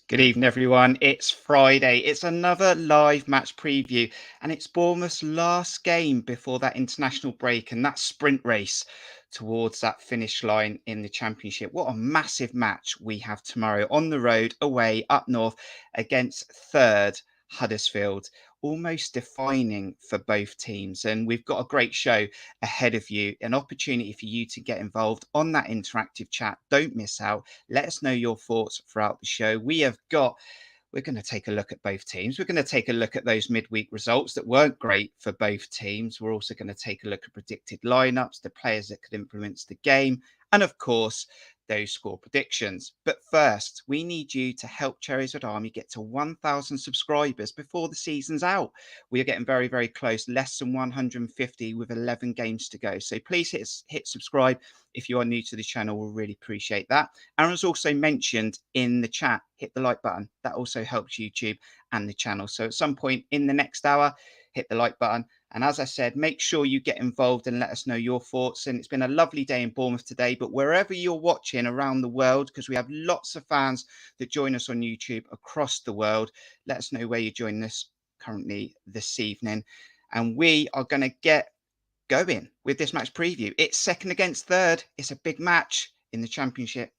Good evening, everyone. It's Friday. It's another live match preview, and it's Bournemouth's last game before that international break and that sprint race towards that finish line in the Championship. What a massive match we have tomorrow on the road, away, up north, against third Huddersfield. Almost defining for both teams. And we've got a great show ahead of you, an opportunity for you to get involved on that interactive chat. Don't miss out. Let us know your thoughts throughout the show. We're going to take a look at both teams. We're going to take a look at those midweek results that weren't great for both teams. We're also going to take a look at predicted lineups, the players that could influence the game, and of course, those score predictions. But first, we need you to help Cherries Red Army get to 1,000 subscribers before the season's out. We are getting very, very close, less than 150 with 11 games to go. So please hit subscribe if you are new to the channel. We'll really appreciate that. Aaron's also mentioned in the chat, hit the like button. That also helps YouTube and the channel. So at some point in the next hour, hit the like button. And as I said, make sure you get involved and let us know your thoughts. And it's been a lovely day in Bournemouth today, but wherever you're watching around the world, because we have lots of fans that join us on YouTube across the world, let us know where you're joining us currently this evening. And we are going to get going with this match preview. It's second against third. It's a big match in the Championship.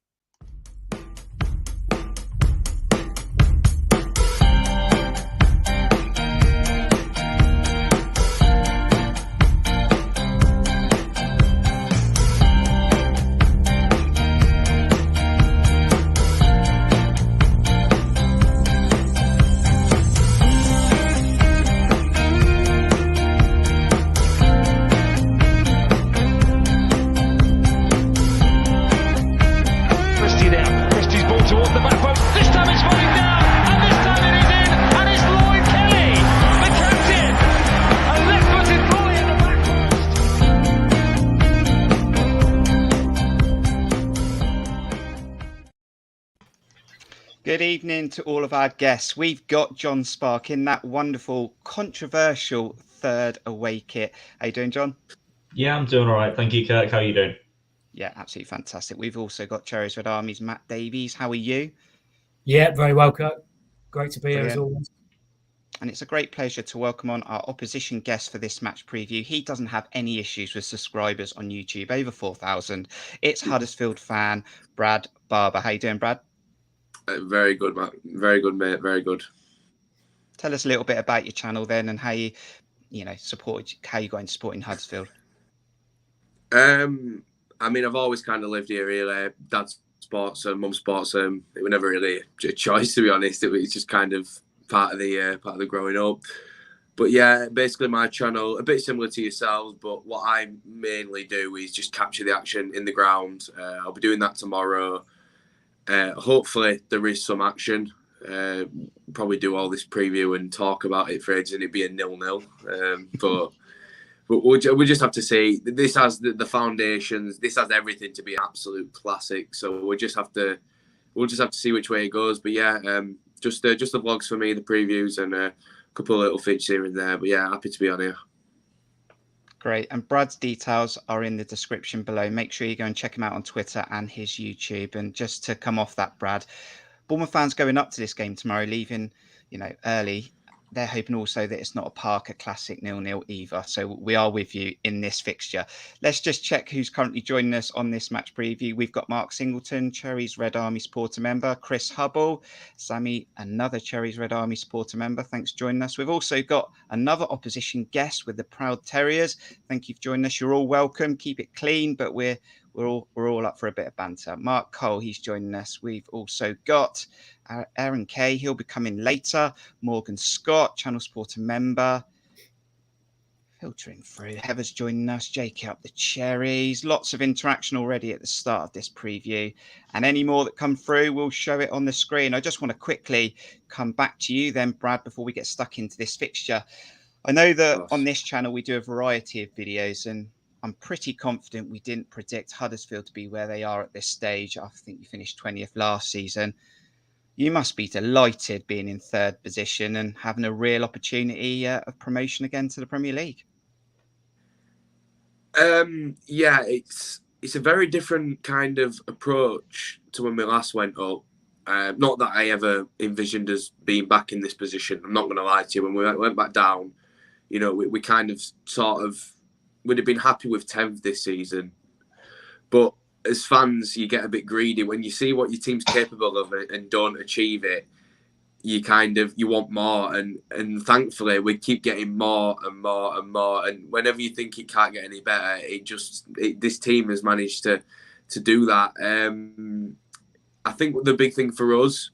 Good evening to all of our guests. We've got Jon Spark in that wonderful, controversial third away kit. How you doing, Jon? Yeah, I'm doing all right. Thank you, Kirk. How are you doing? Yeah, absolutely fantastic. We've also got Cherries Red Army's Matt Davies. How are you? Yeah, very well, Kirk. Great to be here as Brilliant. always. And it's a great pleasure to welcome on our opposition guest for this match preview. He doesn't have any issues with subscribers on YouTube, over 4,000. It's Huddersfield fan, Brad Barber. How you doing, Brad? Very good, Matt. Very good, mate. Very good. Tell us a little bit about your channel then and how you supported, how you got into supporting Huddersfield. I mean, I've always kind of lived here, really. Dad's sports and mum's sports. It was never really a choice, to be honest. It was just kind of part of the growing up. But yeah, basically my channel, a bit similar to yourselves, but what I mainly do is just capture the action in the ground. I'll be doing that tomorrow. Hopefully there is some action. Probably do all this preview and talk about it for ages and it'd be a 0-0. But we just have to see. This has the foundations. This has everything to be an absolute classic. So we'll just have to see which way it goes. But yeah, just the vlogs for me, the previews, and a couple of little features here and there. But yeah, happy to be on here. Great. And Brad's details are in the description below. Make sure you go and check him out on Twitter and his YouTube. And just to come off that, Brad, Bournemouth fans going up to this game tomorrow, leaving, early. They're hoping also that it's not a Parker Classic 0-0 either. So we are with you in this fixture. Let's just check who's currently joining us on this match preview. We've got Mark Singleton, Cherries Red Army supporter member, Chris Hubble, Sammy, another Cherries Red Army supporter member. Thanks for joining us. We've also got another opposition guest with the Proud Terriers. Thank you for joining us. You're all welcome. Keep it clean, but we're all up for a bit of banter. Mark Cole, he's joining us. We've also got Aaron Kaye, he'll be coming later. Morgan Scott, channel supporter member. Filtering through. Heather's joining us. JK up the cherries. Lots of interaction already at the start of this preview. And any more that come through, we'll show it on the screen. I just want to quickly come back to you then, Brad, before we get stuck into this fixture. I know that on this channel, we do a variety of videos, and I'm pretty confident we didn't predict Huddersfield to be where they are at this stage. I think you finished 20th last season. You must be delighted being in third position and having a real opportunity of promotion again to the Premier League. Yeah, it's a very different kind of approach to when we last went up. Not that I ever envisioned us being back in this position. I'm not going to lie to you. When we went back down, you know, we kind of would have been happy with 10th this season. But as fans, you get a bit greedy when you see what your team's capable of and don't achieve it. You want more, and thankfully we keep getting more and more and more. And whenever you think it can't get any better, this team has managed to do that. I think the big thing for us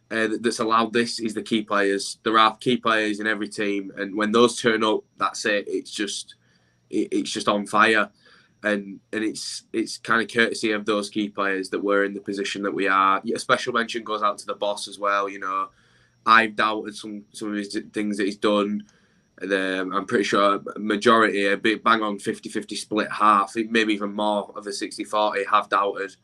that's allowed this is the key players. There are key players in every team, and when those turn up, that's it. It's just on fire, and it's kind of courtesy of those key players that we're in the position that we are. A special mention goes out to the boss as well. You know, I've doubted some of his things that he's done. I'm pretty sure a majority, a bit bang on 50-50 split half, maybe even more of a 60-40 have doubted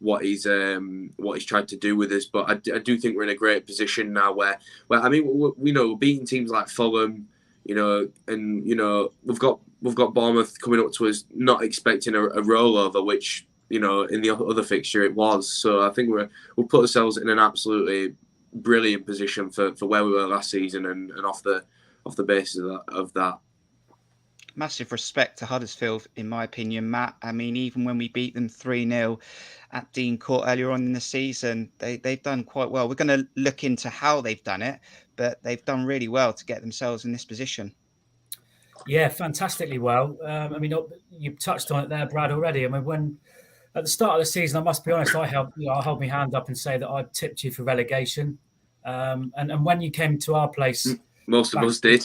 what he's tried to do with us. But I do think we're in a great position now where I mean, we're beating teams like Fulham, you know, and you know we've got Bournemouth coming up to us, not expecting a rollover, which you know in the other fixture it was. So I think we'll put ourselves in an absolutely brilliant position for where we were last season and off the basis of that. Massive respect to Huddersfield, in my opinion, Matt. I mean, even when we beat them 3-0 at Dean Court earlier on in the season, they've done quite well. We're going to look into how they've done it, but they've done really well to get themselves in this position. Yeah, fantastically well. I mean, you touched on it there, Brad, already. I mean, when at the start of the season, I must be honest, I held my hand up and say that I tipped you for relegation. And when you came to our place, most of us did.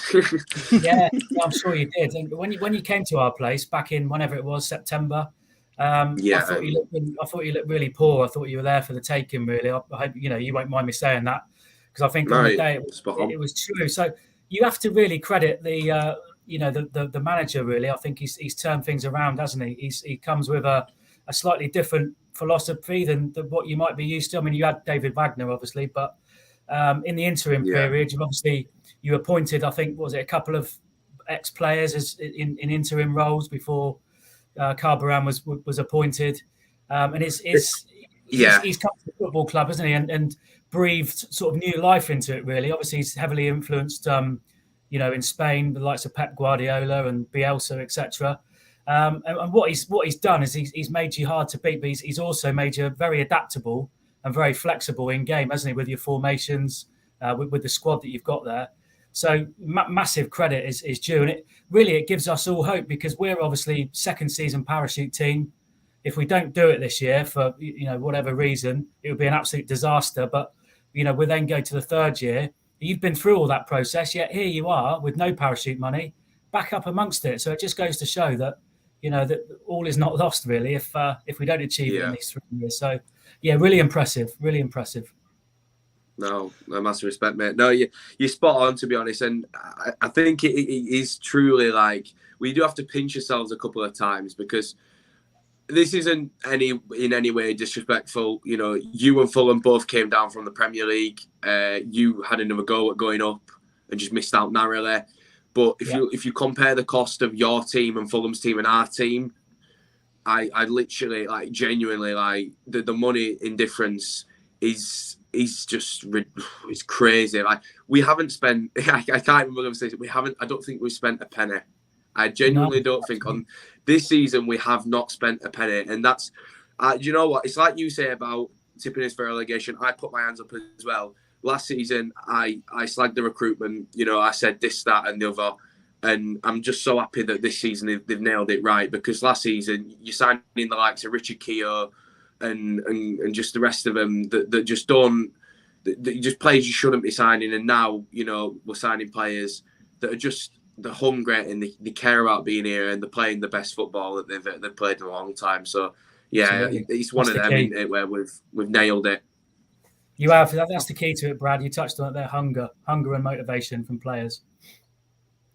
Yeah, I'm sure you did. And when you came to our place back in whenever it was, September, I thought you looked really poor. I thought you were there for the taking. Really, I hope you won't mind me saying that, because I think on the day it was true. So you have to really credit the manager. Really, I think he's turned things around, hasn't he? He comes with a slightly different philosophy than what you might be used to. I mean, you had David Wagner, obviously, but in the interim period, you appointed, I think, was it a couple of ex-players as in interim roles before Carbaran was appointed, and he's come to the football club, hasn't he, and breathed sort of new life into it. Really, obviously, he's heavily influenced, in Spain, the likes of Pep Guardiola and Bielsa, etc. And what he's done is he's made you hard to beat, but he's also made you very adaptable and very flexible in game, hasn't he, with your formations, with the squad that you've got there. So massive credit is due, and it gives us all hope, because we're obviously second season parachute team. If we don't do it this year for whatever reason, it would be an absolute disaster. But we then go to the third year. You've been through all that process, yet here you are with no parachute money, back up amongst it. So it just goes to show that that all is not lost, really, if we don't achieve it in these 3 years. So yeah, really impressive. No, massive respect, mate. No, you're spot on, to be honest. And I think it is truly like, we do have to pinch ourselves a couple of times, because this isn't in any way disrespectful. You and Fulham both came down from the Premier League. You had another go at going up and just missed out narrowly. But if you compare the cost of your team and Fulham's team and our team, I literally, like, genuinely, like, the money in difference is just, it's crazy. Like, we haven't spent, I can't remember say we haven't, I don't think we've spent a penny. I genuinely don't think on this season we have not spent a penny. And that's, do you know what? It's like you say about tipping us for relegation. I put my hands up as well. Last season, I slagged the recruitment. I said this, that, and the other. And I'm just so happy that this season they've nailed it right, because last season you signed in the likes of Richard Keogh and just the rest of them that just don't, that just players you shouldn't be signing. And now, we're signing players that are just, they're hungry and they care about being here and they're playing the best football that they've played in a long time. So yeah, it's one of them, isn't it, where we've nailed it. You have. That's the key to it, Brad. You touched on it there. Hunger and motivation from players.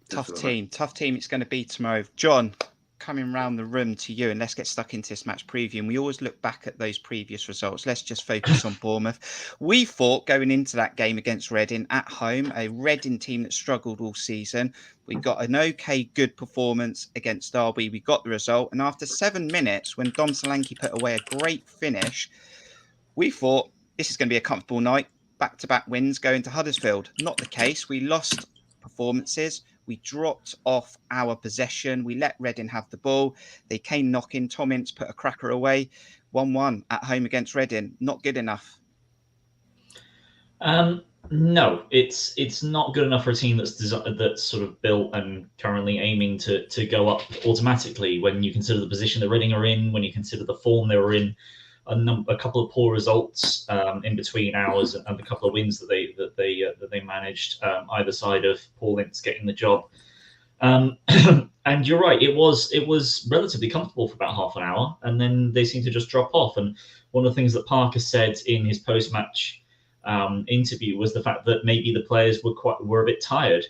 Tough team it's going to be tomorrow. John, coming round the room to you, and let's get stuck into this match preview. And we always look back at those previous results. Let's just focus on Bournemouth. We thought going into that game against Reading at home, a Reading team that struggled all season, we got an okay, good performance against Derby. We got the result. And after 7 minutes, when Dom Solanke put away a great finish, we thought this is going to be a comfortable night. Back-to-back wins going to Huddersfield. Not the case. We lost performances. We dropped off our possession. We let Reading have the ball. They came knocking. Tom Ince put a cracker away. 1-1 at home against Reading. Not good enough. No, it's not good enough for a team that's sort of built and currently aiming to go up automatically. When you consider the position that Reading are in, when you consider the form they were in, a couple of poor results in between ours, and a couple of wins that they managed either side of Paul Ince getting the job. And you're right, it was relatively comfortable for about half an hour, and then they seemed to just drop off. And one of the things that Parker said in his post-match interview was the fact that maybe the players were a bit tired.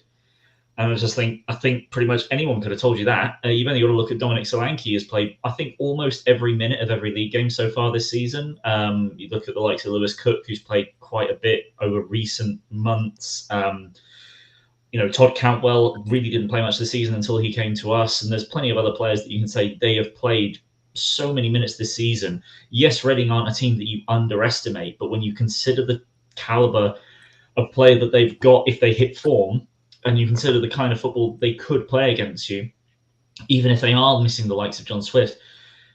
And I think pretty much anyone could have told you that. You've only got to look at Dominic Solanke, has played, I think, almost every minute of every league game so far this season. You look at the likes of Lewis Cook, who's played quite a bit over recent months. Todd Cantwell really didn't play much this season until he came to us. And there's plenty of other players that you can say they have played so many minutes this season. Yes, Reading aren't a team that you underestimate, but when you consider the caliber of play that they've got if they hit form, and you consider the kind of football they could play against you, even if they are missing the likes of John Swift,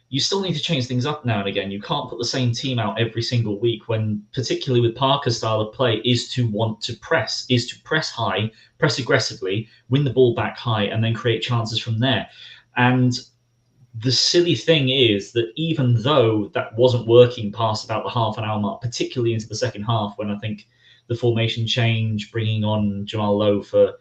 you still need to change things up now and again. You can't put the same team out every single week when, particularly with Parker's style of play, is to want to press, is to press high, press aggressively, win the ball back high, and then create chances from there. And the silly thing is that even though that wasn't working past about the half an hour mark, particularly into the second half, when I think the formation change, bringing on Jamal Lowe for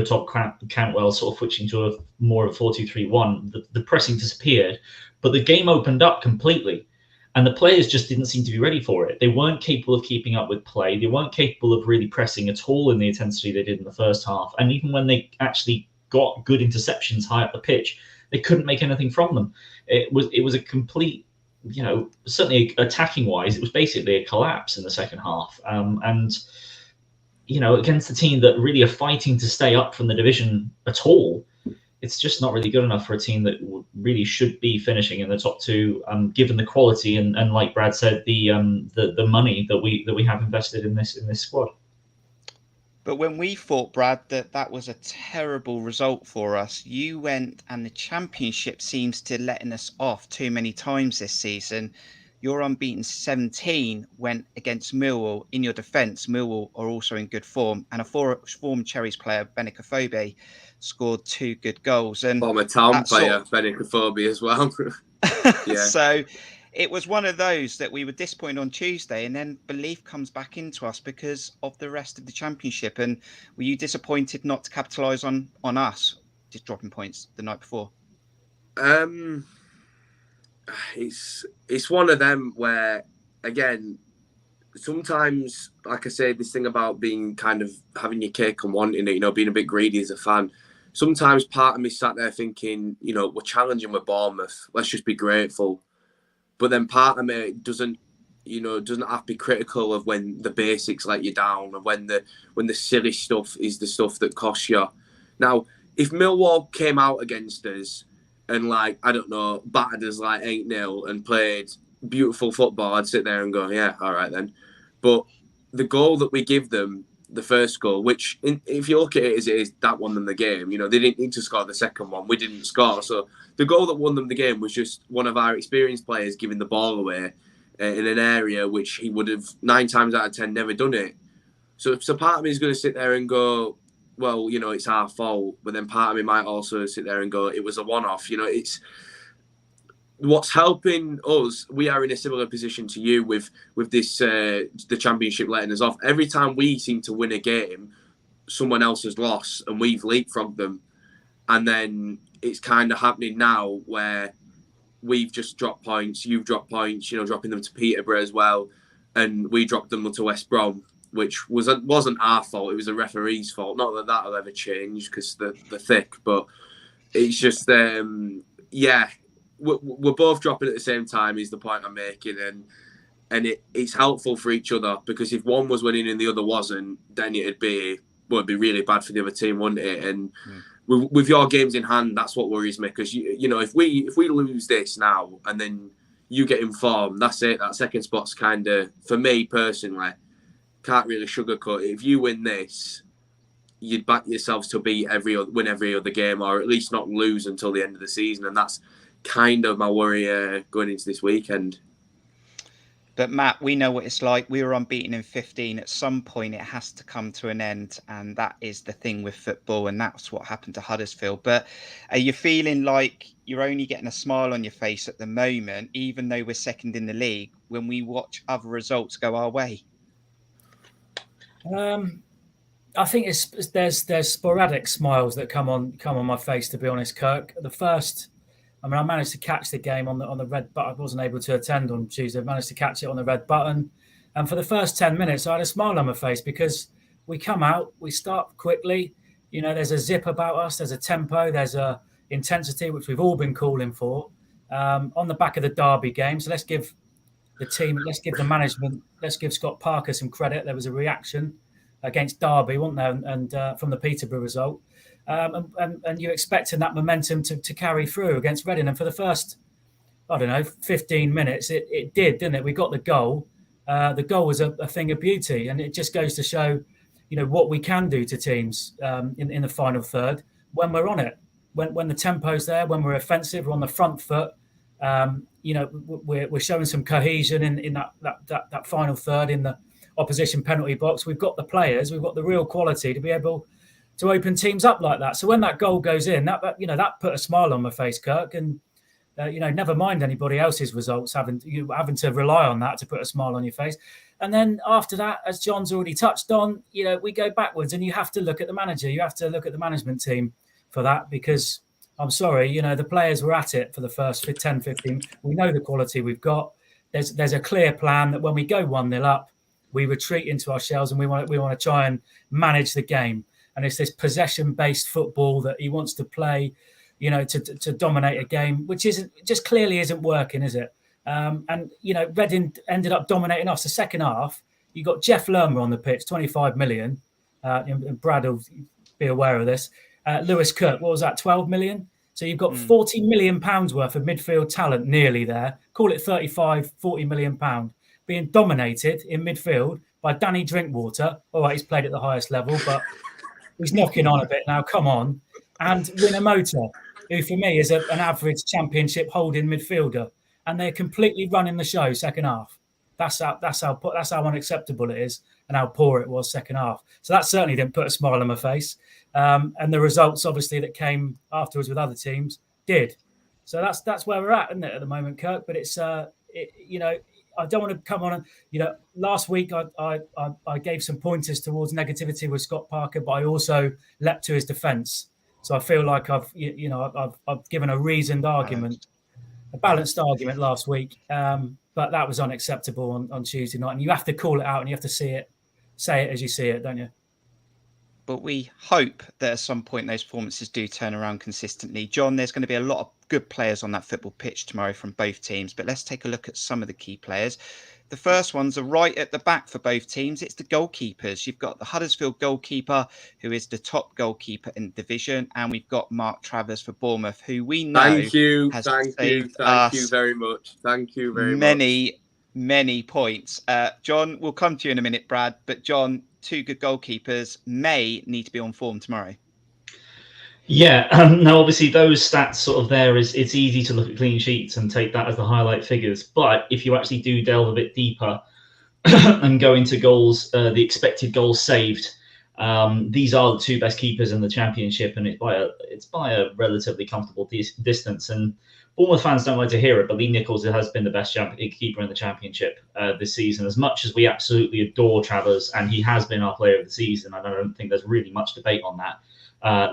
Todd Cantwell, sort of switching to more of a 4-2-3-1, the pressing disappeared, but the game opened up completely. And the players just didn't seem to be ready for it. They weren't capable of keeping up with play. They weren't capable of really pressing at all in the intensity they did in the first half. And even when they actually got good interceptions high up the pitch, they couldn't make anything from them. It was a complete, certainly attacking wise, it was basically a collapse in the second half. Against a team that really are fighting to stay up from the division at all, it's just not really good enough for a team that really should be finishing in the top two, given the quality and like Brad said, the money that we have invested in this squad. But when we thought, Brad, that was a terrible result for us, you went and the Championship seems to letting us off too many times this season. Your unbeaten 17 went against Millwall. In your defence, Millwall are also in good form. And a former Cherries player, Kirk Tovey, scored 2 good goals. And former town player, Kirk Tovey, as well. Yeah. So it was one of those that we were disappointed on Tuesday, and then belief comes back into us because of the rest of the Championship. And were you disappointed not to capitalise on us just dropping points the night before? It's one of them where, again, sometimes, like I say, this thing about being kind of having your cake and wanting it, being a bit greedy as a fan. Sometimes part of me sat there thinking, we're challenging with Bournemouth. Let's just be grateful. But then part of me doesn't have to be critical of when the basics let you down, or when the silly stuff is the stuff that costs you. Now, if Millwall came out against us and battered us 8-0 and played beautiful football, I'd sit there and go, yeah, all right then. But the goal that we give them, the first goal, which if you look at it as it is, that won them the game. They didn't need to score the second one. We didn't score. So the goal that won them the game was just one of our experienced players giving the ball away in an area which he would have 9 times out of 10 never done it. So part of me is going to sit there and go, well, it's our fault. But then part of me might also sit there and go, it was a one-off. It's what's helping us. We are in a similar position to you with this the Championship letting us off. Every time we seem to win a game, someone else has lost and we've leapfrogged them. And then it's kind of happening now where we've just dropped points, you've dropped points, dropping them to Peterborough as well, and we dropped them to West Brom, which wasn't our fault. It was the referee's fault. Not that that'll ever change because they're thick, but it's just we're both dropping at the same time is the point I'm making, and it's helpful for each other, because if one was winning and the other wasn't, then it'd be really bad for the other team, wouldn't it? And with your games in hand, that's what worries me, because if we lose this now and then you get in form, that's it. That second spot's kind of, for me personally, can't really sugarcoat it. If you win this, you'd back yourselves to win every other game, or at least not lose until the end of the season. And that's kind of my worry going into this weekend. But Matt, we know what it's like. We were unbeaten in 15. At some point, it has to come to an end. And that is the thing with football. And that's what happened to Huddersfield. But are you feeling like you're only getting a smile on your face at the moment, even though we're second in the league, when we watch other results go our way? I think there's sporadic smiles that come on my face, to be honest, Kirk. I managed to catch the game on the red button. I wasn't able to attend on Tuesday. I managed to catch it on the red button. And for the first 10 minutes, I had a smile on my face because we come out, we start quickly. There's a zip about us. There's a tempo. There's a intensity, which we've all been calling for on the back of the Derby game. So let's give the management, let's give Scott Parker some credit. There was a reaction against Derby, wasn't there? And from the Peterborough result. And you're expecting that momentum to carry through against Reading. And for the first, 15 minutes, it did, didn't it? We got the goal. The goal was a thing of beauty. And it just goes to show, what we can do to teams in the final third when we're on it. When the tempo's there, when we're offensive, we're on the front foot. We're showing some cohesion in that final third in the opposition penalty box. We've got the players, we've got the real quality to be able to open teams up like that. So when that goal goes in, that put a smile on my face, Kirk. And never mind anybody else's results, having to rely on that to put a smile on your face. And then after that, as Jon's already touched on, we go backwards, and you have to look at the manager, you have to look at the management team for that, because I'm sorry, the players were at it for the first 10, 15. We know the quality we've got. There's a clear plan that when we go 1-0 up, we retreat into our shells, and we want to try and manage the game. And it's this possession-based football that he wants to play, to dominate a game, which clearly isn't working, is it? Reading ended up dominating us. The second half, you got Jeff Lerma on the pitch, 25 million. And Brad will be aware of this. Lewis Kirk, what was that, 12 million? So you've got 40 million pounds worth of midfield talent nearly there. Call it 35, 40 million pound being dominated in midfield by Danny Drinkwater. All right, he's played at the highest level, but he's knocking on a bit now. Come on. And Winamota, who for me is an average championship holding midfielder. And they're completely running the show second half. That's how unacceptable it is and how poor it was second half. So that certainly didn't put a smile on my face. And the results, obviously, that came afterwards with other teams did. So that's where we're at, isn't it, at the moment, Kirk? But it's I don't want to come on. Last week I gave some pointers towards negativity with Scott Parker, but I also leapt to his defence. So I feel like I've given a reasoned argument, a balanced argument last week. But that was unacceptable on Tuesday night, and you have to call it out, and you have to say it as you see it, don't you? But we hope that at some point those performances do turn around consistently. Jon, there's going to be a lot of good players on that football pitch tomorrow from both teams, but let's take a look at some of the key players. The first ones are right at the back for both teams. It's the goalkeepers. You've got the Huddersfield goalkeeper, who is the top goalkeeper in the division, and we've got Mark Travers for Bournemouth, who we know Thank you very much. Thank you very much. Many points. Jon, we'll come to you in a minute, Brad, but Jon, two good goalkeepers may need to be on form tomorrow. Yeah, now obviously those stats sort of there it's easy to look at clean sheets and take that as the highlight figures. But if you actually do delve a bit deeper and go into goals, the expected goals saved, these are the two best keepers in the championship, and it's by a relatively comfortable distance. And Bournemouth fans don't like to hear it, but Lee Nichols has been the best keeper in the championship this season. As much as we absolutely adore Travers, and he has been our player of the season, and I don't think there's really much debate on that.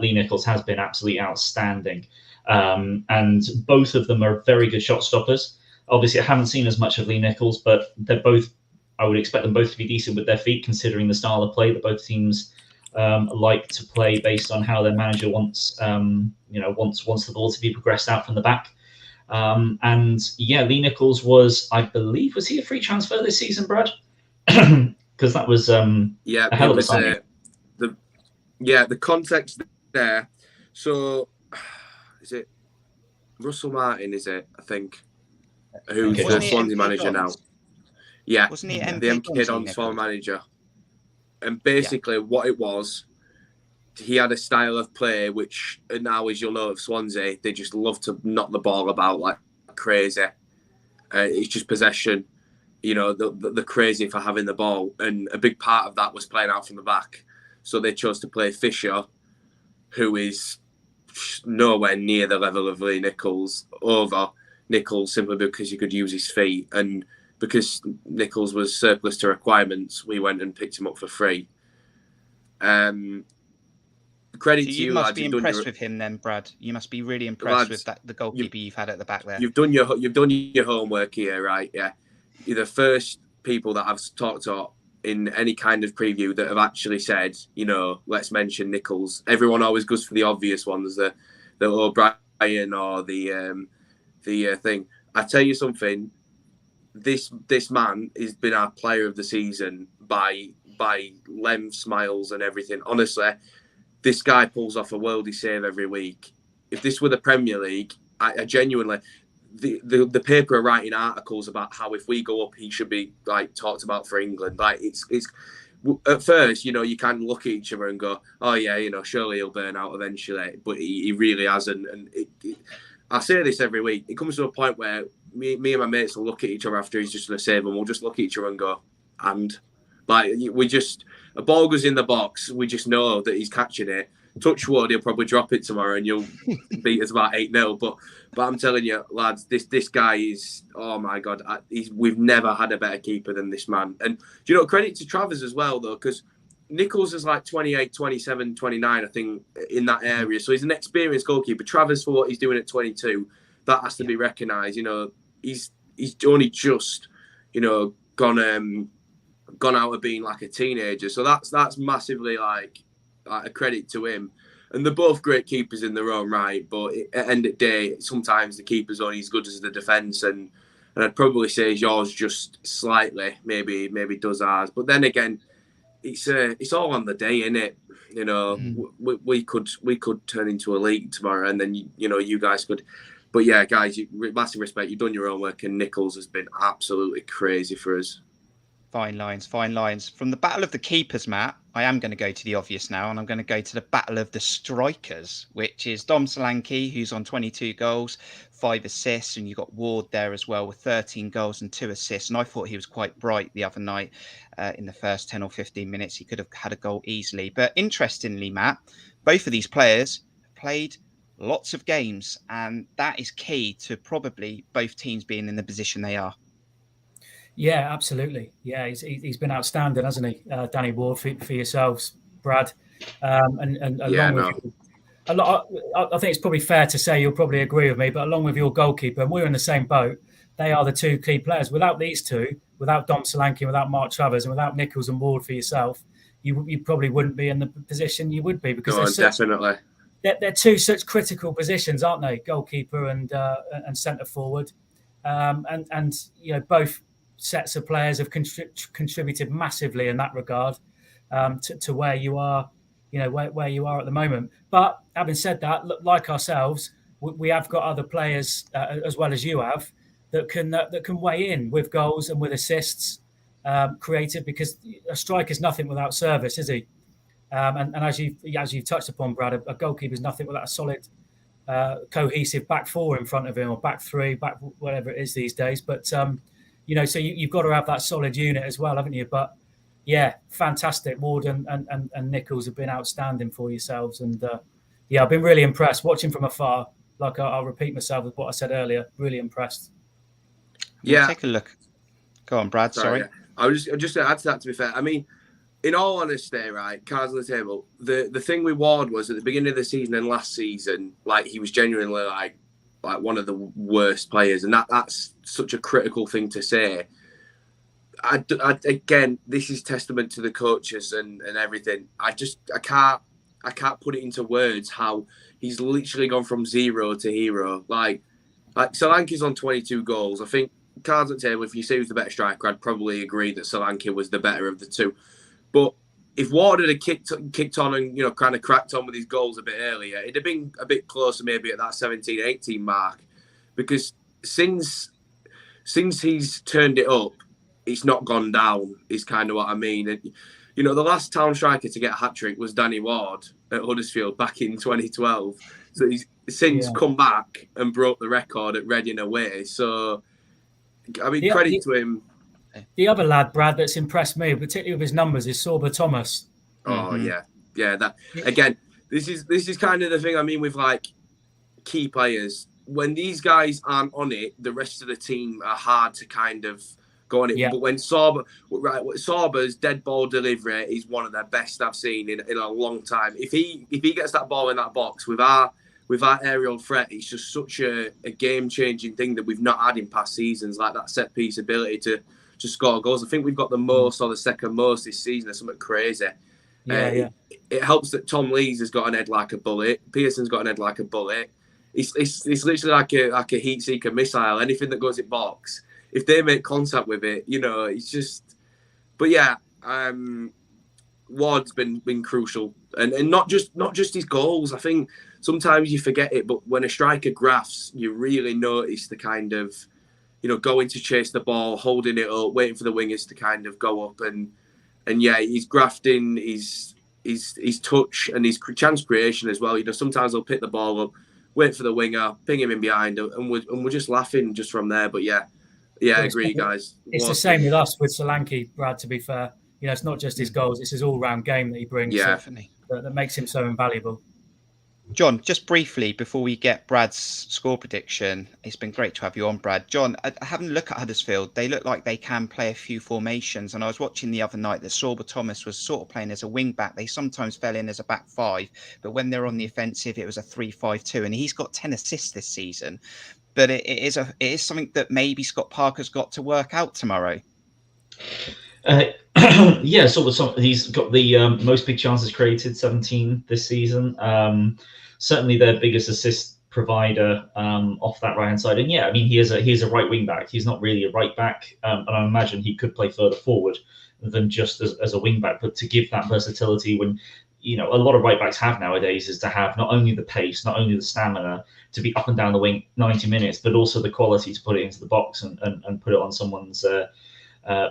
Lee Nichols has been absolutely outstanding. And both of them are very good shot stoppers. Obviously, I haven't seen as much of Lee Nichols, but I would expect them both to be decent with their feet, considering the style of play that both teams like to play based on how their manager wants the ball to be progressed out from the back. Lee Nichols was he a free transfer this season, Brad? Because that was a hell of a signing. The context there. So, is it Russell Martin? Is it? I think. who's the Swansea manager now. Yeah, wasn't he the MK Dons former manager. And basically what it was, he had a style of play which now, as you'll know, of Swansea, they just love to knock the ball about like crazy. It's just possession. You know, the crazy for having the ball. And a big part of that was playing out from the back. So they chose to play Fisher, who is nowhere near the level of Lee Nichols, over Nichols simply because he could use his feet. And because Nichols was surplus to requirements, we went and picked him up for free. Credit so to you, must lads. Be impressed with him then, Brad. You must be really impressed with the goalkeeper you've had at the back there. You've done your homework here, right? Yeah. You're the first people that I've talked to in any kind of preview that have actually said, you know, let's mention Nichols. Everyone always goes for the obvious ones, the O'Brien or the thing. I tell you something, this man has been our player of the season by lengths, miles, and everything. Honestly, this guy pulls off a worldie save every week. If this were the Premier League, I genuinely. The paper are writing articles about how if we go up, he should be like talked about for England. Like it's at first, you know, you can look at each other and go, oh yeah, you know, surely he'll burn out eventually, but he really hasn't. And I say this every week. It comes to a point where me and my mates will look at each other after he's just going to save, and we'll just look at each other and go, and like a ball goes in the box, we just know that he's catching it. Touch wood, he'll probably drop it tomorrow and you'll beat us about 8-0. But I'm telling you, lads, this guy is, oh my God, we've never had a better keeper than this man. And, you know, credit to Travers as well, though, because Nichols is like 28, 27, 29, I think, in that area. So he's an experienced goalkeeper. Travers, for what he's doing at 22, that has to be recognised. You know, he's only just, you know, gone out of being like a teenager. So that's massively like a credit to him. And they're both great keepers in their own right, but at the end of the day, sometimes the keeper's only as good as the defence, and I'd probably say yours just slightly, maybe does ours. But then again, it's all on the day, innit? You know, we could turn into a league tomorrow, and then you know you guys could. But yeah, guys, massive respect. You've done your own work, and Nichols has been absolutely crazy for us. Fine lines. From the battle of the keepers, Matt, I am going to go to the obvious now, and I'm going to go to the battle of the strikers, which is Dom Solanke, who's on 22 goals, 5 assists, and you've got Ward there as well with 13 goals and 2 assists. And I thought he was quite bright the other night in the first 10 or 15 minutes. He could have had a goal easily. But interestingly, Matt, both of these players played lots of games, and that is key to probably both teams being in the position they are. Yeah, absolutely. Yeah, he's been outstanding, hasn't he, Danny Ward, for yourselves, Brad, and along with you, I think it's probably fair to say you'll probably agree with me, but along with your goalkeeper, and we're in the same boat. They are the two key players. Without these two, without Dom Solanke, without Mark Travers, and without Nichols and Ward for yourself, you probably wouldn't be in the position you would be, because definitely. They're two such critical positions, aren't they? Goalkeeper and centre forward, and you know, both sets of players have contributed massively in that regard to where you are, you know, where you are at the moment. But having said that, like ourselves, we have got other players as well as you have that can weigh in with goals and with assists, creative, because a striker is nothing without service, is he? And as you touched upon, Brad, a goalkeeper is nothing without a solid, cohesive back four in front of him, or back three, whatever it is these days. But you know, so you've got to have that solid unit as well, haven't you? But yeah, fantastic. Ward and Nichols have been outstanding for yourselves, and yeah, I've been really impressed watching from afar. Like I'll repeat myself with what I said earlier. Really impressed. Yeah, take a look. Go on, Brad. Sorry. Yeah. I was just to add to that. To be fair, I mean, in all honesty, right, cards on the table. The thing with Ward was at the beginning of the season and last season, like he was genuinely like one of the worst players, and that's such a critical thing to say. Again, this is testament to the coaches and everything. I can't put it into words how he's literally gone from zero to hero. Like Solanke's on 22 goals. I think cards on the table, if you say who's the better striker, I'd probably agree that Solanke was the better of the two. But if Ward had kicked on and, you know, kind of cracked on with his goals a bit earlier, it'd have been a bit closer maybe at that 17, 18 mark. Because since since he's turned it up, it's not gone down, is kind of what I mean. And, you know, the last town striker to get a hat-trick was Danny Ward at Huddersfield back in 2012. So he's since come back and broke the record at Reading away. So, I mean, credit to him. The other lad, Brad, that's impressed me, particularly with his numbers, is Sorba Thomas. Oh, yeah. That again, this is kind of the thing I mean with, like, key players. When these guys aren't on it, the rest of the team are hard to kind of go on it. Yeah. But when Sorba's dead ball delivery is one of the best I've seen in a long time. If he gets that ball in that box with our aerial threat, it's just such a game-changing thing that we've not had in past seasons, like that set-piece ability to score goals. I think we've got the most or the second most this season or something crazy. It helps that Tom Lees has got an head like a bullet. Pearson's got an head like a bullet. It's literally like a heat seeker missile. Anything that goes in box, if they make contact with it, you know, it's just. But yeah, Ward's been crucial, and not just his goals. I think sometimes you forget it, but when a striker grafts, you really notice the kind of, you know, going to chase the ball, holding it up, waiting for the wingers to kind of go up, and yeah, he's grafting, his touch and his chance creation as well. You know, sometimes they'll pick the ball up, wait for the winger, ping him in behind, and we're just laughing just from there. But yeah, I agree, guys. It's the same with us with Solanke, Brad. To be fair, you know, it's not just his goals; it's his all-round game that he brings. Yeah, definitely. That makes him so invaluable. Jon, just briefly before we get Brad's score prediction, it's been great to have you on, Brad. Jon, having a look at Huddersfield, they look like they can play a few formations. And I was watching the other night that Sorba Thomas was sort of playing as a wing back. They sometimes fell in as a back five, but when they're on the offensive, it was a 3-5-2. And he's got 10 assists this season. But it is something that maybe Scott Parker's got to work out tomorrow. Yeah, he's got the most big chances created, 17 this season. Certainly their biggest assist provider off that right-hand side. And yeah, I mean, he is a right wing back. He's not really a right back. And I imagine he could play further forward than just as a wing back. But to give that versatility when, you know, a lot of right backs have nowadays is to have not only the pace, not only the stamina to be up and down the wing 90 minutes, but also the quality to put it into the box and put it on someone's...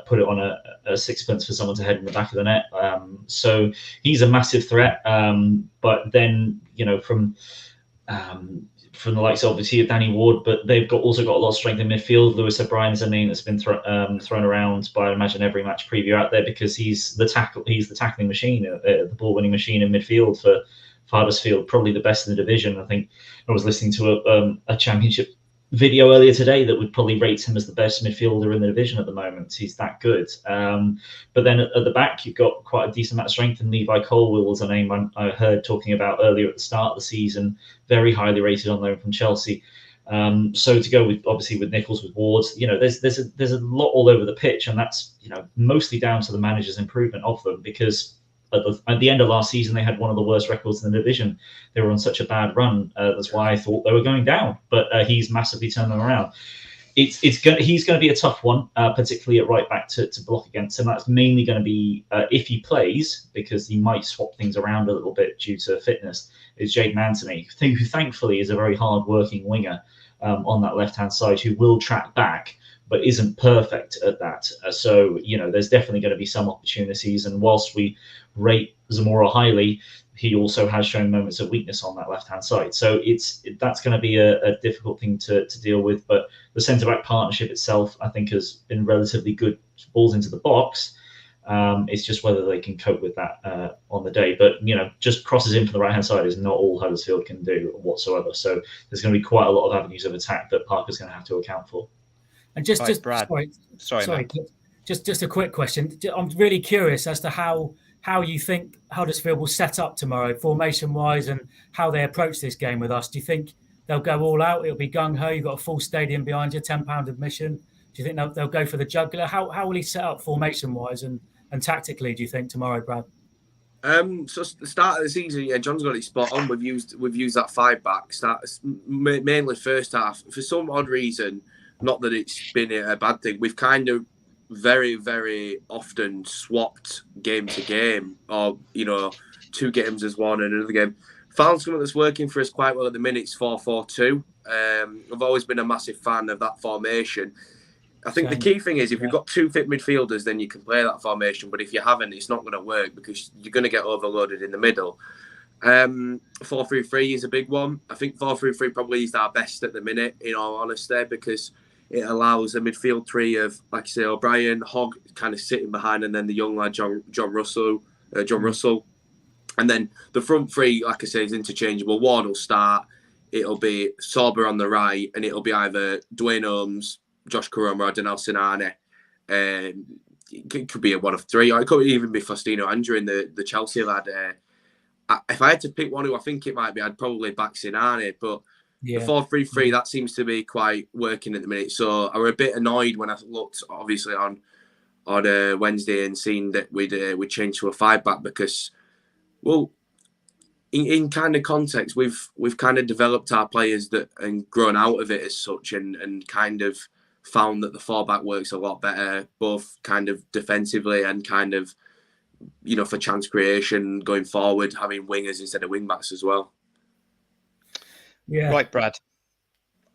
put it on a sixpence for someone to head in the back of the net. So he's a massive threat. But then, you know, from the likes, obviously, of Danny Ward, but they've also got a lot of strength in midfield. Lewis O'Brien's a name that's been thrown around by, I imagine, every match preview out there because he's the tackling machine, the ball-winning machine in midfield for Huddersfield, probably the best in the division. I think I was listening to a championship video earlier today that would probably rate him as the best midfielder in the division at the moment. He's that good. But then at the back, you've got quite a decent amount of strength. And Levi Colwill was a name I heard talking about earlier at the start of the season, very highly rated on loan from Chelsea. So to go with Nichols, with Ward, you know, there's a lot all over the pitch, and that's, you know, mostly down to the manager's improvement of them because at the end of last season, they had one of the worst records in the division. They were on such a bad run. That's why I thought they were going down. But he's massively turned them around. He's going to be a tough one, particularly at right back to block against. And that's mainly going to be if he plays, because he might swap things around a little bit due to fitness, is Jayden Anthony, who thankfully is a very hard-working winger on that left-hand side who will track back, but isn't perfect at that. So, you know, there's definitely going to be some opportunities. And whilst we rate Zamora highly, he also has shown moments of weakness on that left-hand side. So that's going to be a difficult thing to deal with. But the centre-back partnership itself, I think, has been relatively good balls into the box. It's just whether they can cope with that on the day. But, you know, just crosses in from the right-hand side is not all Huddersfield can do whatsoever. So there's going to be quite a lot of avenues of attack that Parker's going to have to account for. And just a quick question. I'm really curious as to how you think Huddersfield will set up tomorrow, formation-wise, and how they approach this game with us. Do you think they'll go all out? It'll be gung-ho. You've got a full stadium behind you, £10 admission. Do you think they'll go for the jugular? How will he set up formation-wise and tactically, do you think, tomorrow, Brad? So the start of the season, yeah, John's got it spot on. We've used that 5-back start, mainly first half. For some odd reason, not that it's been a bad thing, we've kind of very, very often swapped game to game, or, you know, 2 games as one and another game. Found something that's working for us quite well at the minute. It's 4-4-2. I've always been a massive fan of that formation. I think the key thing is if you've got two fit midfielders, then you can play that formation. But if you haven't, it's not going to work because you're going to get overloaded in the middle. 4-3-3 is a big one. I think 4-3-3 probably is our best at the minute, in all honesty, because it allows a midfield three of, like I say, O'Brien, Hogg kind of sitting behind, and then the young lad John Russell. And then the front three, like I say, is interchangeable. Ward will start. It'll be Sorba on the right, and it'll be either Dwayne Holmes, Josh Koroma, or Danel Sinani. It could be a one of three, or it could even be Faustino Andrew, the Chelsea lad. If I had to pick one who I think it might be, I'd probably back Sinani. But the 4-3-3, that seems to be quite working at the minute. So I was a bit annoyed when I looked, obviously, on Wednesday and seen that we'd changed to a 5-back because, well, in kind of context, we've kind of developed our players and grown out of it as such, and kind of found that the 4-back works a lot better, both kind of defensively and kind of, for chance creation going forward, having wingers instead of wing backs as well. Yeah. Right, Brad.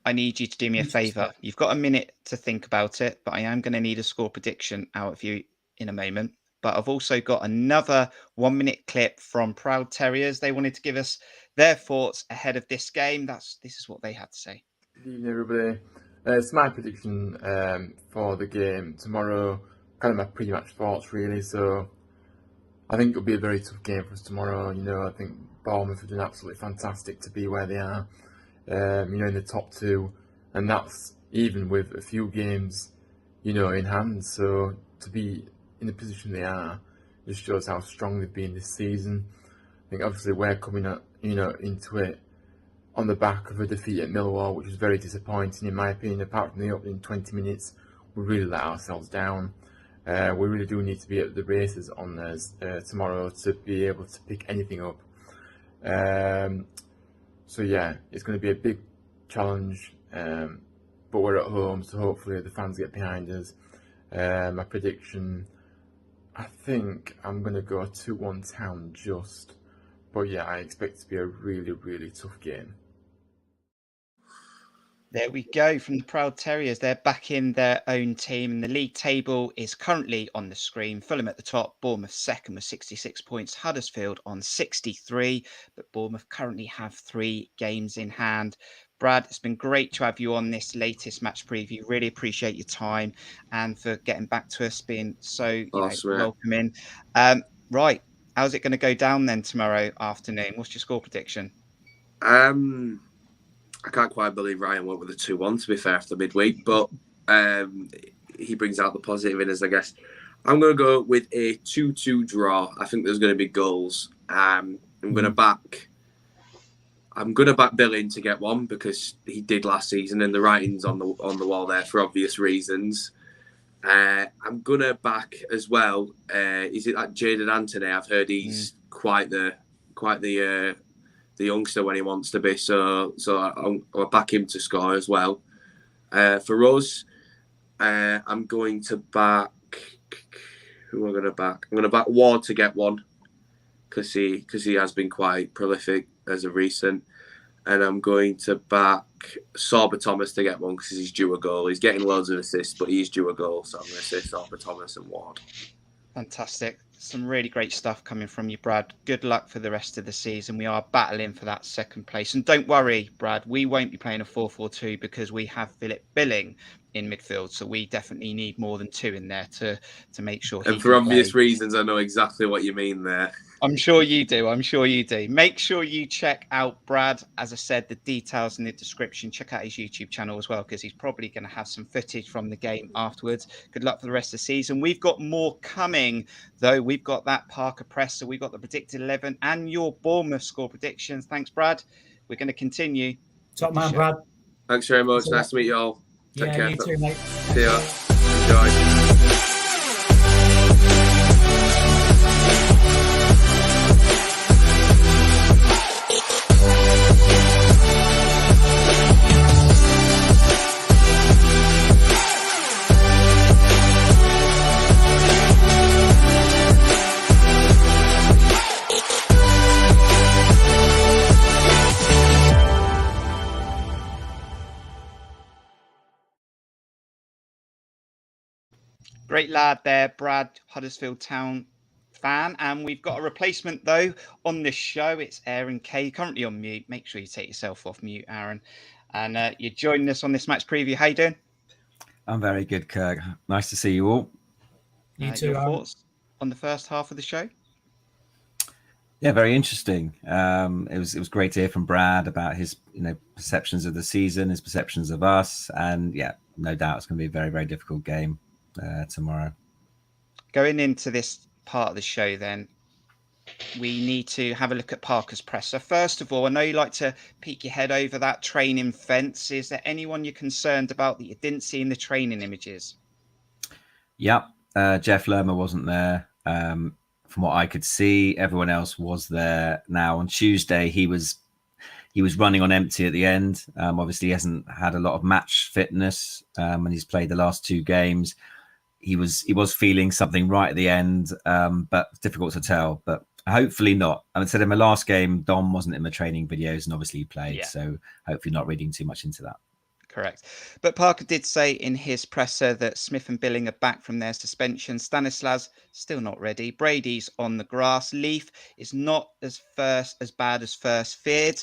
I need you to do me a favour. You've got a minute to think about it, but I am going to need a score prediction out of you in a moment. But I've also got another 1-minute clip from Proud Terriers. They wanted to give us their thoughts ahead of this game. This is what they had to say. Good evening, everybody. It's my prediction for the game tomorrow. Kind of my pre-match thoughts, really. So I think it'll be a very tough game for us tomorrow. I think Bournemouth have done absolutely fantastic to be where they are. In the top two, and that's even with a few games, in hand. So to be in the position they are just shows how strong they've been this season. I think obviously we're coming up, into it on the back of a defeat at Millwall, which was very disappointing in my opinion. Apart from the opening 20 minutes, we really let ourselves down. We really do need to be at the races on theirs tomorrow to be able to pick anything up. So yeah, it's going to be a big challenge, but we're at home, so hopefully the fans get behind us. My prediction, I think I'm going to go 2-1 Town just, but yeah, I expect it to be a really, really tough game. There we go from the Proud Terriers. They're back in their own team, and the league table is currently on the screen. Fulham at the top, Bournemouth second with 66 points, Huddersfield on 63, but Bournemouth currently have 3 games in hand. Brad, it's been great to have you on this latest match preview. Really appreciate your time and for getting back to us, being so welcoming. Right, how's it going to go down then tomorrow afternoon? What's your score prediction? I can't quite believe Ryan went with a 2-1, to be fair, after midweek, but he brings out the positive in us, I guess. I'm going to go with a 2-2 draw. I think there's going to be goals. I'm going to back Bill in to get one because he did last season, and the writing's on the wall there for obvious reasons. I'm going to back as well. Is it like Jadon Anthony? I've heard he's quite the youngster when he wants to be, so I'll back him to score as well. For us, I'm going to back. Who am I going to back? I'm going to back Ward to get one because he has been quite prolific as of recent, and I'm going to back Sorba Thomas to get one because he's due a goal. He's getting loads of assists, but he's due a goal, so I'm going to say Sorba Thomas and Ward. Fantastic. Some really great stuff coming from you, Brad. Good luck for the rest of the season. We are battling for that second place. And don't worry, Brad, we won't be playing a 4-4-2 because we have Philip Billing in midfield. So we definitely need more than 2 in there to make sure. And for obvious reasons, I know exactly what you mean there. I'm sure you do. Make sure you check out Brad. As I said, the details in the description. Check out his YouTube channel as well, because he's probably going to have some footage from the game afterwards. Good luck for the rest of the season. We've got more coming, though. We've got that Parker presser. We've got the predicted 11 and your Bournemouth score predictions. Thanks, Brad. We're going to continue. Top man, Brad. Thanks very much. Nice to meet you all. Take care. You too, mate. See ya. Enjoy. Great lad there, Brad, Huddersfield Town fan. And we've got a replacement, though, on this show. It's Aaron Kaye, currently on mute. Make sure you take yourself off mute, Aaron. And you're joining us on this match preview. How you doing? I'm very good, Kirk. Nice to see you all. You too, your Aaron. thoughts on the first half of the show? Yeah, very interesting. It was great to hear from Brad about his perceptions of the season, his perceptions of us, and yeah, no doubt it's going to be a very, very difficult game tomorrow. Going into this part of the show, then we need to have a look at Parker's presser. First of all, I know you like to peek your head over that training fence. Is there anyone you're concerned about that you didn't see in the training images? Yep, Jeff Lerma wasn't there. From what I could see, everyone else was there. Now on Tuesday, he was running on empty at the end. Obviously, he hasn't had a lot of match fitness when he's played the last 2 games. He was feeling something right at the end, but it's difficult to tell. But hopefully not. I said in my last game, Dom wasn't in the training videos, and obviously he played. So hopefully not reading too much into that. Correct. But Parker did say in his presser that Smith and Billing are back from their suspension. Stanislas still not ready. Brady's on the grass. Leaf is not as bad as first feared.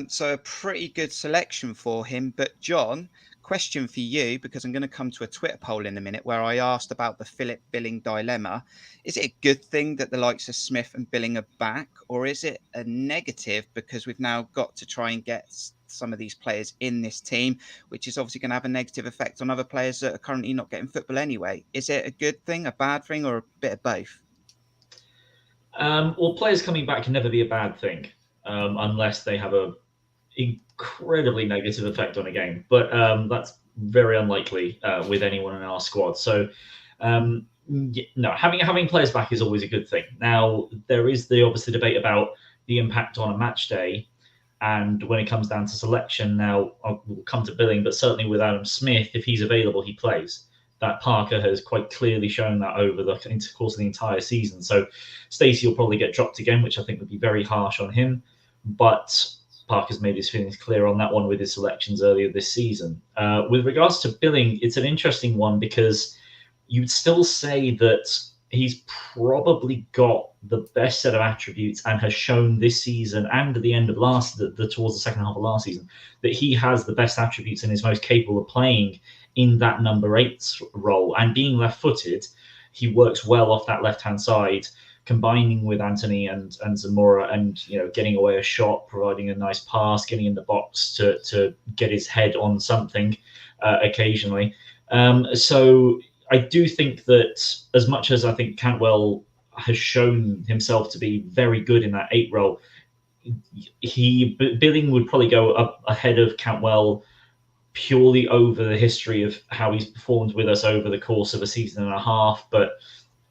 So a pretty good selection for him. But John, question for you, because I'm going to come to a Twitter poll in a minute where I asked about the Philip Billing dilemma. Is it a good thing that the likes of Smith and Billing are back, or is it a negative because we've now got to try and get some of these players in this team, which is obviously going to have a negative effect on other players that are currently not getting football anyway? Is it a good thing, a bad thing, or a bit of both? Well, players coming back can never be a bad thing unless they have a incredibly negative effect on a game. But that's very unlikely with anyone in our squad. So no, having players back is always a good thing. Now, there is the obviously debate about the impact on a match day. And when it comes down to selection, now we'll come to Billing, but certainly with Adam Smith, if he's available, he plays. That Parker has quite clearly shown that over the course of the entire season. So Stacey will probably get dropped again, which I think would be very harsh on him. But Parker's made his feelings clear on that one with his selections earlier this season. With regards to Billing, it's an interesting one because you'd still say that he's probably got the best set of attributes and has shown this season and at the end of towards the second half of last season, that he has the best attributes and is most capable of playing in that number 8 role. And being left-footed, he works well off that left-hand side, combining with Anthony and Zamora and, getting away a shot, providing a nice pass, getting in the box to get his head on something occasionally. So I do think that as much as I think Cantwell has shown himself to be very good in that 8 role, Billing would probably go up ahead of Cantwell purely over the history of how he's performed with us over the course of a season and a half. But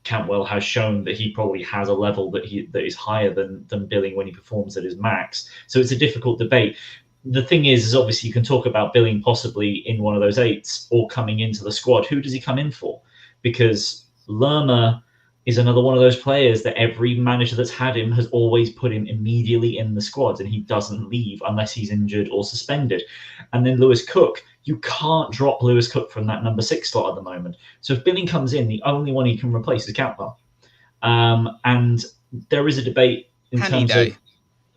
Cantwell has shown that he probably has a level that is higher than Billing when he performs at his max. So it's a difficult debate. The thing is obviously you can talk about Billing possibly in one of those 8s or coming into the squad. Who does he come in for? Because Lerma is another one of those players that every manager that's had him has always put him immediately in the squad, and he doesn't leave unless he's injured or suspended. And then Lewis Cook, you can't drop Lewis Cook from that number 6 slot at the moment. So if Billing comes in, the only one he can replace is Cantwell. And there is a debate in terms of...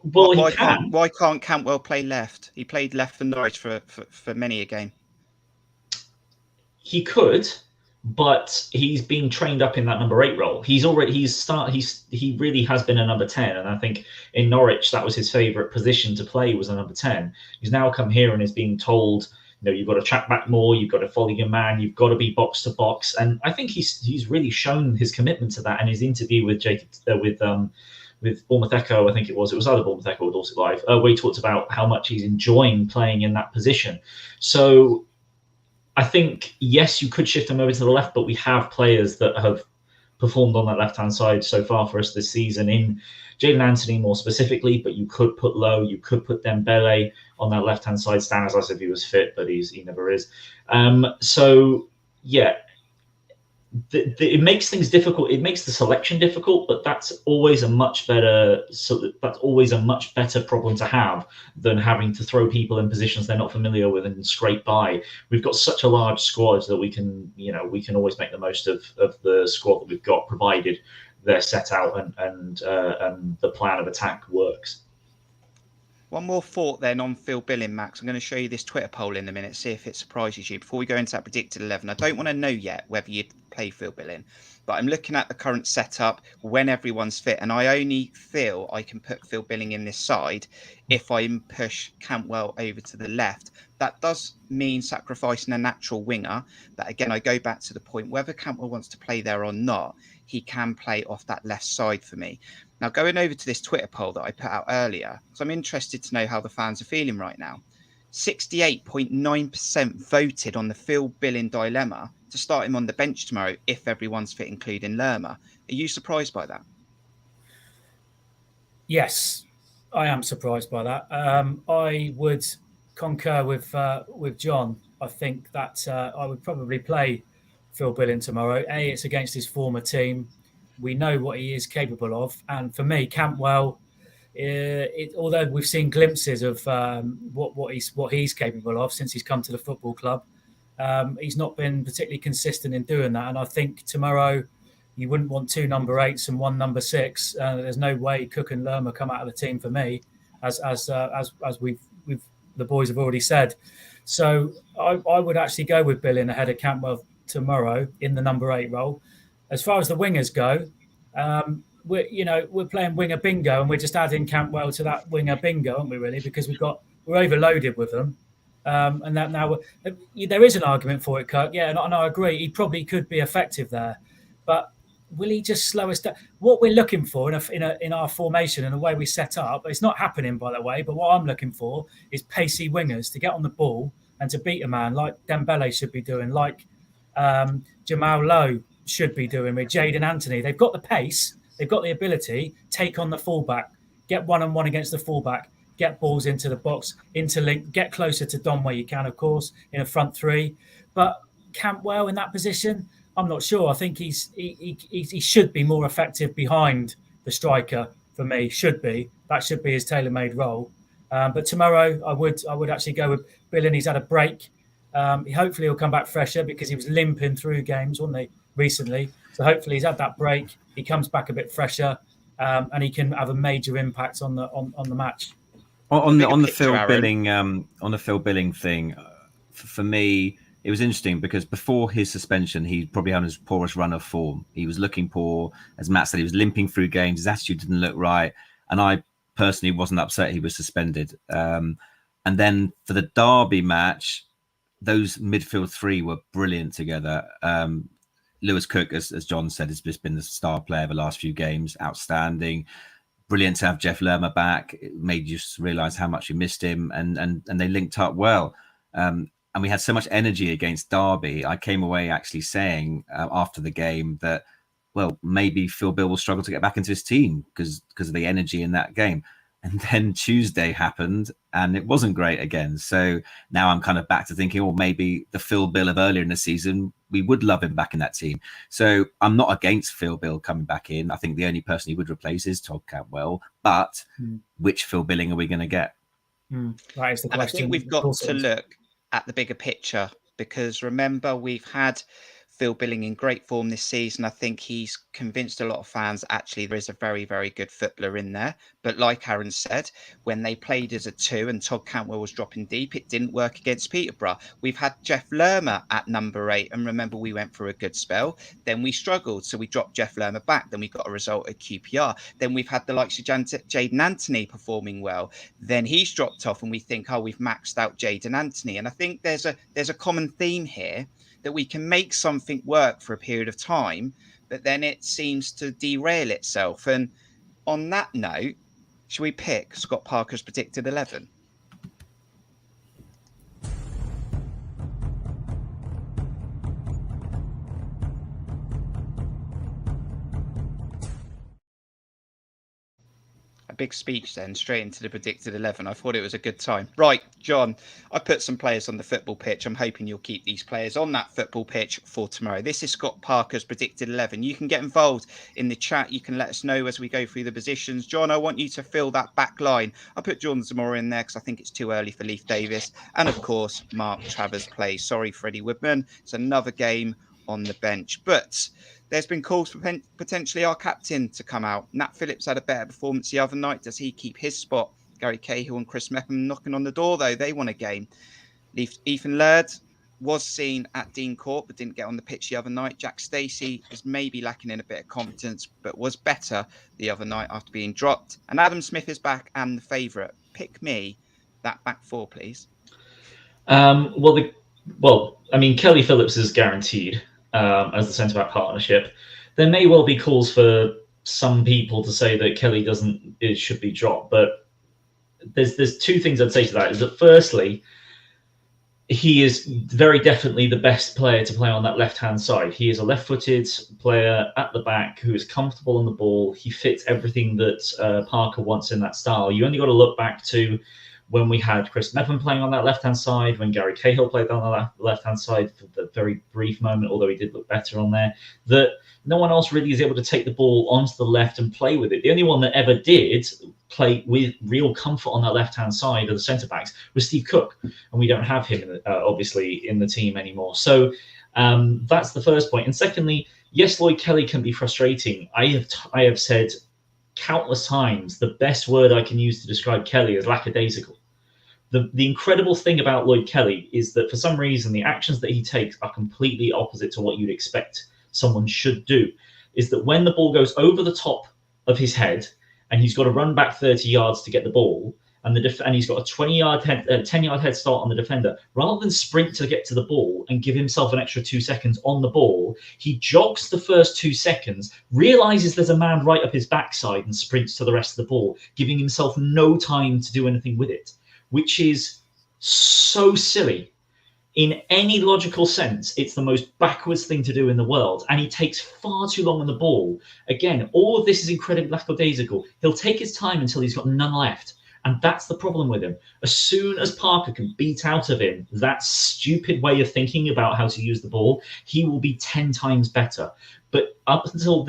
Well, why can't Cantwell play left? He played left for Norwich for many a game. He could, but he's been trained up in that number 8 role. He really has been a number 10, and I think in Norwich that was his favourite position to play, was a number 10. He's now come here and is being told, you've got to track back more, you've got to follow your man, you've got to be box to box, and I think he's really shown his commitment to that. And his interview with with Bournemouth Echo, I think it was either Bournemouth Echo or Dorset Live, where he talked about how much he's enjoying playing in that position. So I think, yes, you could shift him over to the left, but we have players that have performed on that left-hand side so far for us this season, in Jayden Anthony more specifically, but you could put Lowe, you could put Dembele on that left-hand side. Stanislas if he was fit, but he never is. So, yeah, it makes things difficult. It makes the selection difficult, but that's always a much better. So that's always a much better problem to have than having to throw people in positions they're not familiar with and scrape by. We've got such a large squad that we can always make the most of the squad that we've got, provided they're set out and the plan of attack works. One more thought then on Phil Billing, Max. I'm going to show you this Twitter poll in a minute, see if it surprises you. Before we go into that predicted 11, I don't want to know yet whether you'd play Phil Billing, but I'm looking at the current setup when everyone's fit, and I only feel I can put Phil Billing in this side if I push Cantwell over to the left. That does mean sacrificing a natural winger. But again, I go back to the point, whether Cantwell wants to play there or not, he can play off that left side for me. Now, going over to this Twitter poll that I put out earlier, because I'm interested to know how the fans are feeling right now. 68.9% voted on the Phil Billing dilemma to start him on the bench tomorrow if everyone's fit, including Lerma. Are you surprised by that? Yes, I am surprised by that. I would concur with John. I think that I would probably play Phil Billing tomorrow. It's against his former team. We know what he is capable of. And for me, Cantwell, although we've seen glimpses of what he's capable of since he's come to the football club, he's not been particularly consistent in doing that. And I think tomorrow you wouldn't want 2 number 8s and 1 number 6. There's no way Cook and Lerma come out of the team for me, as we've the boys have already said. So I would actually go with Billing ahead of Cantwell tomorrow in the number 8 role. As far as the wingers go, we're playing winger bingo, and we're just adding Cantwell to that winger bingo, aren't we? Really, because we're overloaded with them, and that now there is an argument for it, Kirk. Yeah, and I agree. He probably could be effective there, but will he just slow us down? What we're looking for in our formation and the way we set up, it's not happening, by the way. But what I'm looking for is pacey wingers to get on the ball and to beat a man like Dembele should be doing, like Jamal Lowe should be doing with Jadon Anthony. They've got the pace, they've got the ability, take on the fullback, get 1-on-1 against the fullback, get balls into the box, interlink, get closer to Dom where you can, of course, in a front 3. But Cantwell in that position, I'm not sure. I think he should be more effective behind the striker for me. That should be his tailor-made role. But tomorrow I would actually go with Billing. He's had a break. Hopefully he'll come back fresher because he was limping through games, wasn't he, recently? So hopefully he's had that break. He comes back a bit fresher, and he can have a major impact on the match. On the Phil Billing thing, for me, it was interesting because before his suspension, he probably had his poorest run of form. He was looking poor, as Matt said. He was limping through games. His attitude didn't look right, and I personally wasn't upset he was suspended. And then for the Derby match, those midfield 3 were brilliant together. Lewis Cook, as John said, has just been the star player of the last few games. Outstanding. Brilliant to have Jeff Lerma back. It made you just realise how much you missed him, and they linked up well. And we had so much energy against Derby. I came away actually saying after the game that, well, maybe Phil Bill will struggle to get back into his team because of the energy in that game. And then Tuesday happened and it wasn't great again. So now I'm kind of back to thinking, oh, maybe the Phil Bill of earlier in the season, we would love him back in that team. So I'm not against Phil Bill coming back in. I think the only person he would replace is Todd Cantwell. But which Phil Billing are we going to get? That is the question. And I think we've got to look at the bigger picture, because remember, we've had Phil Billing in great form this season. I think he's convinced a lot of fans actually there is a very, very good footballer in there. But like Aaron said, when they played as a 2 and Todd Cantwell was dropping deep, it didn't work against Peterborough. We've had Jeff Lerma at number 8, and remember we went through a good spell. Then we struggled, so we dropped Jeff Lerma back. Then we got a result at QPR. Then we've had the likes of Jadon Anthony performing well. Then he's dropped off, and we think, oh, we've maxed out Jadon Anthony. And I think there's a common theme here, that we can make something work for a period of time, but then it seems to derail itself. And on that note, should we pick Scott Parker's predicted 11? I big speech then, straight into the predicted 11. I thought it was a good time. Right, John, I put some players on the football pitch. I'm hoping you'll keep these players on that football pitch for tomorrow. This is Scott Parker's predicted 11. You can get involved in the chat. You can let us know as we go through the positions. John, I want you to fill that back line. I put Jordan Zamora in there because I think it's too early for Leif Davies. And of course, Mark Travers plays. Sorry, Freddie Woodman. It's another game on the bench. But there's been calls for potentially our captain to come out. Nat Phillips had a better performance the other night. Does he keep his spot? Gary Cahill and Chris Mepham knocking on the door, though. They won a game. Ethan Laird was seen at Dean Court, but didn't get on the pitch the other night. Jack Stacey is maybe lacking in a bit of confidence, but was better the other night after being dropped. And Adam Smith is back and the favourite. Pick me that back four, please. Kelly Phillips is guaranteed as the centre-back partnership. There may well be calls for some people to say that Kelly should be dropped, but there's two things I'd say to that. Is that firstly, he is very definitely the best player to play on that left-hand side. He is a left-footed player at the back who is comfortable on the ball. He fits everything that Parker wants in that style. You only got to look back to when we had Chris Mepham playing on that left-hand side, when Gary Cahill played on the left-hand side for the very brief moment, although he did look better on there, that no one else really is able to take the ball onto the left and play with it. The only one that ever did play with real comfort on that left-hand side of the centre-backs was Steve Cook, and we don't have him, obviously, in the team anymore. So that's the first point. And secondly, yes, Lloyd Kelly can be frustrating. I have said countless times the best word I can use to describe Kelly is lackadaisical. The incredible thing about Lloyd Kelly is that for some reason the actions that he takes are completely opposite to what you'd expect someone should do. Is that when the ball goes over the top of his head and he's got to run back 30 yards to get the ball, and he's got a 10-yard head start on the defender, rather than sprint to get to the ball and give himself an extra 2 seconds on the ball, he jogs the first 2 seconds, realizes there's a man right up his backside and sprints to the rest of the ball, giving himself no time to do anything with it, which is so silly. In any logical sense, it's the most backwards thing to do in the world, and he takes far too long on the ball. Again, all of this is incredibly lackadaisical. He'll take his time until he's got none left. And that's the problem with him. As soon as Parker can beat out of him that stupid way of thinking about how to use the ball, he will be 10 times better. But up until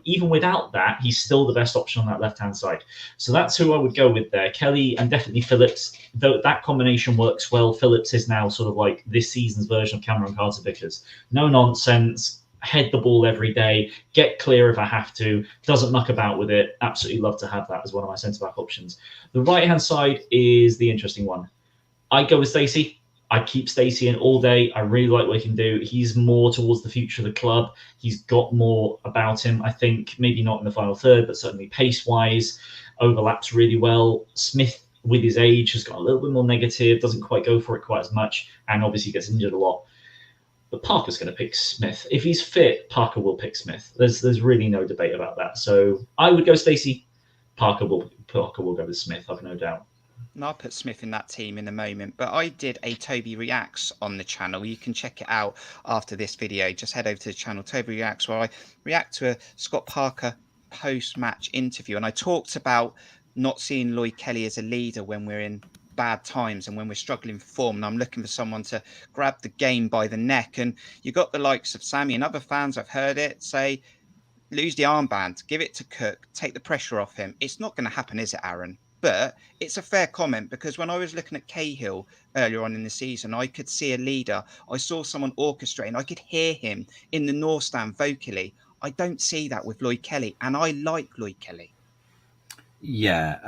even without that, he's still the best option on that left-hand side. So that's who I would go with there. Kelly and definitely Phillips. Though that combination works well, Phillips is now sort of like this season's version of Cameron Carter-Vickers. No nonsense. Head the ball every day, get clear if I have to, doesn't muck about with it. Absolutely love to have that as one of my centre-back options. The right-hand side is the interesting one. I'd go with Stacey. I'd keep Stacey in all day. I really like what he can do. He's more towards the future of the club. He's got more about him, I think, maybe not in the final third, but certainly pace-wise, overlaps really well. Smith, with his age, has got a little bit more negative, doesn't quite go for it quite as much, and obviously gets injured a lot. But Parker's going to pick Smith. If he's fit, Parker will pick Smith. There's really no debate about that. So I would go Stacey. Parker will go with Smith, I've no doubt. And I'll put Smith in that team in a moment. But I did a Toby Reacts on the channel. You can check it out after this video. Just head over to the channel, Toby Reacts, where I react to a Scott Parker post-match interview. And I talked about not seeing Lloyd Kelly as a leader when we're in bad times and when we're struggling for form, and I'm looking for someone to grab the game by the neck. And you got the likes of Sammy and other fans, I've heard it, say, lose the armband, give it to Cook, take the pressure off him. It's not going to happen, is it, Aaron? But it's a fair comment, because when I was looking at Cahill earlier on in the season, I could see a leader. I saw someone orchestrating. I could hear him in the North Stand vocally. I don't see that with Lloyd Kelly, and I like Lloyd Kelly. Yeah,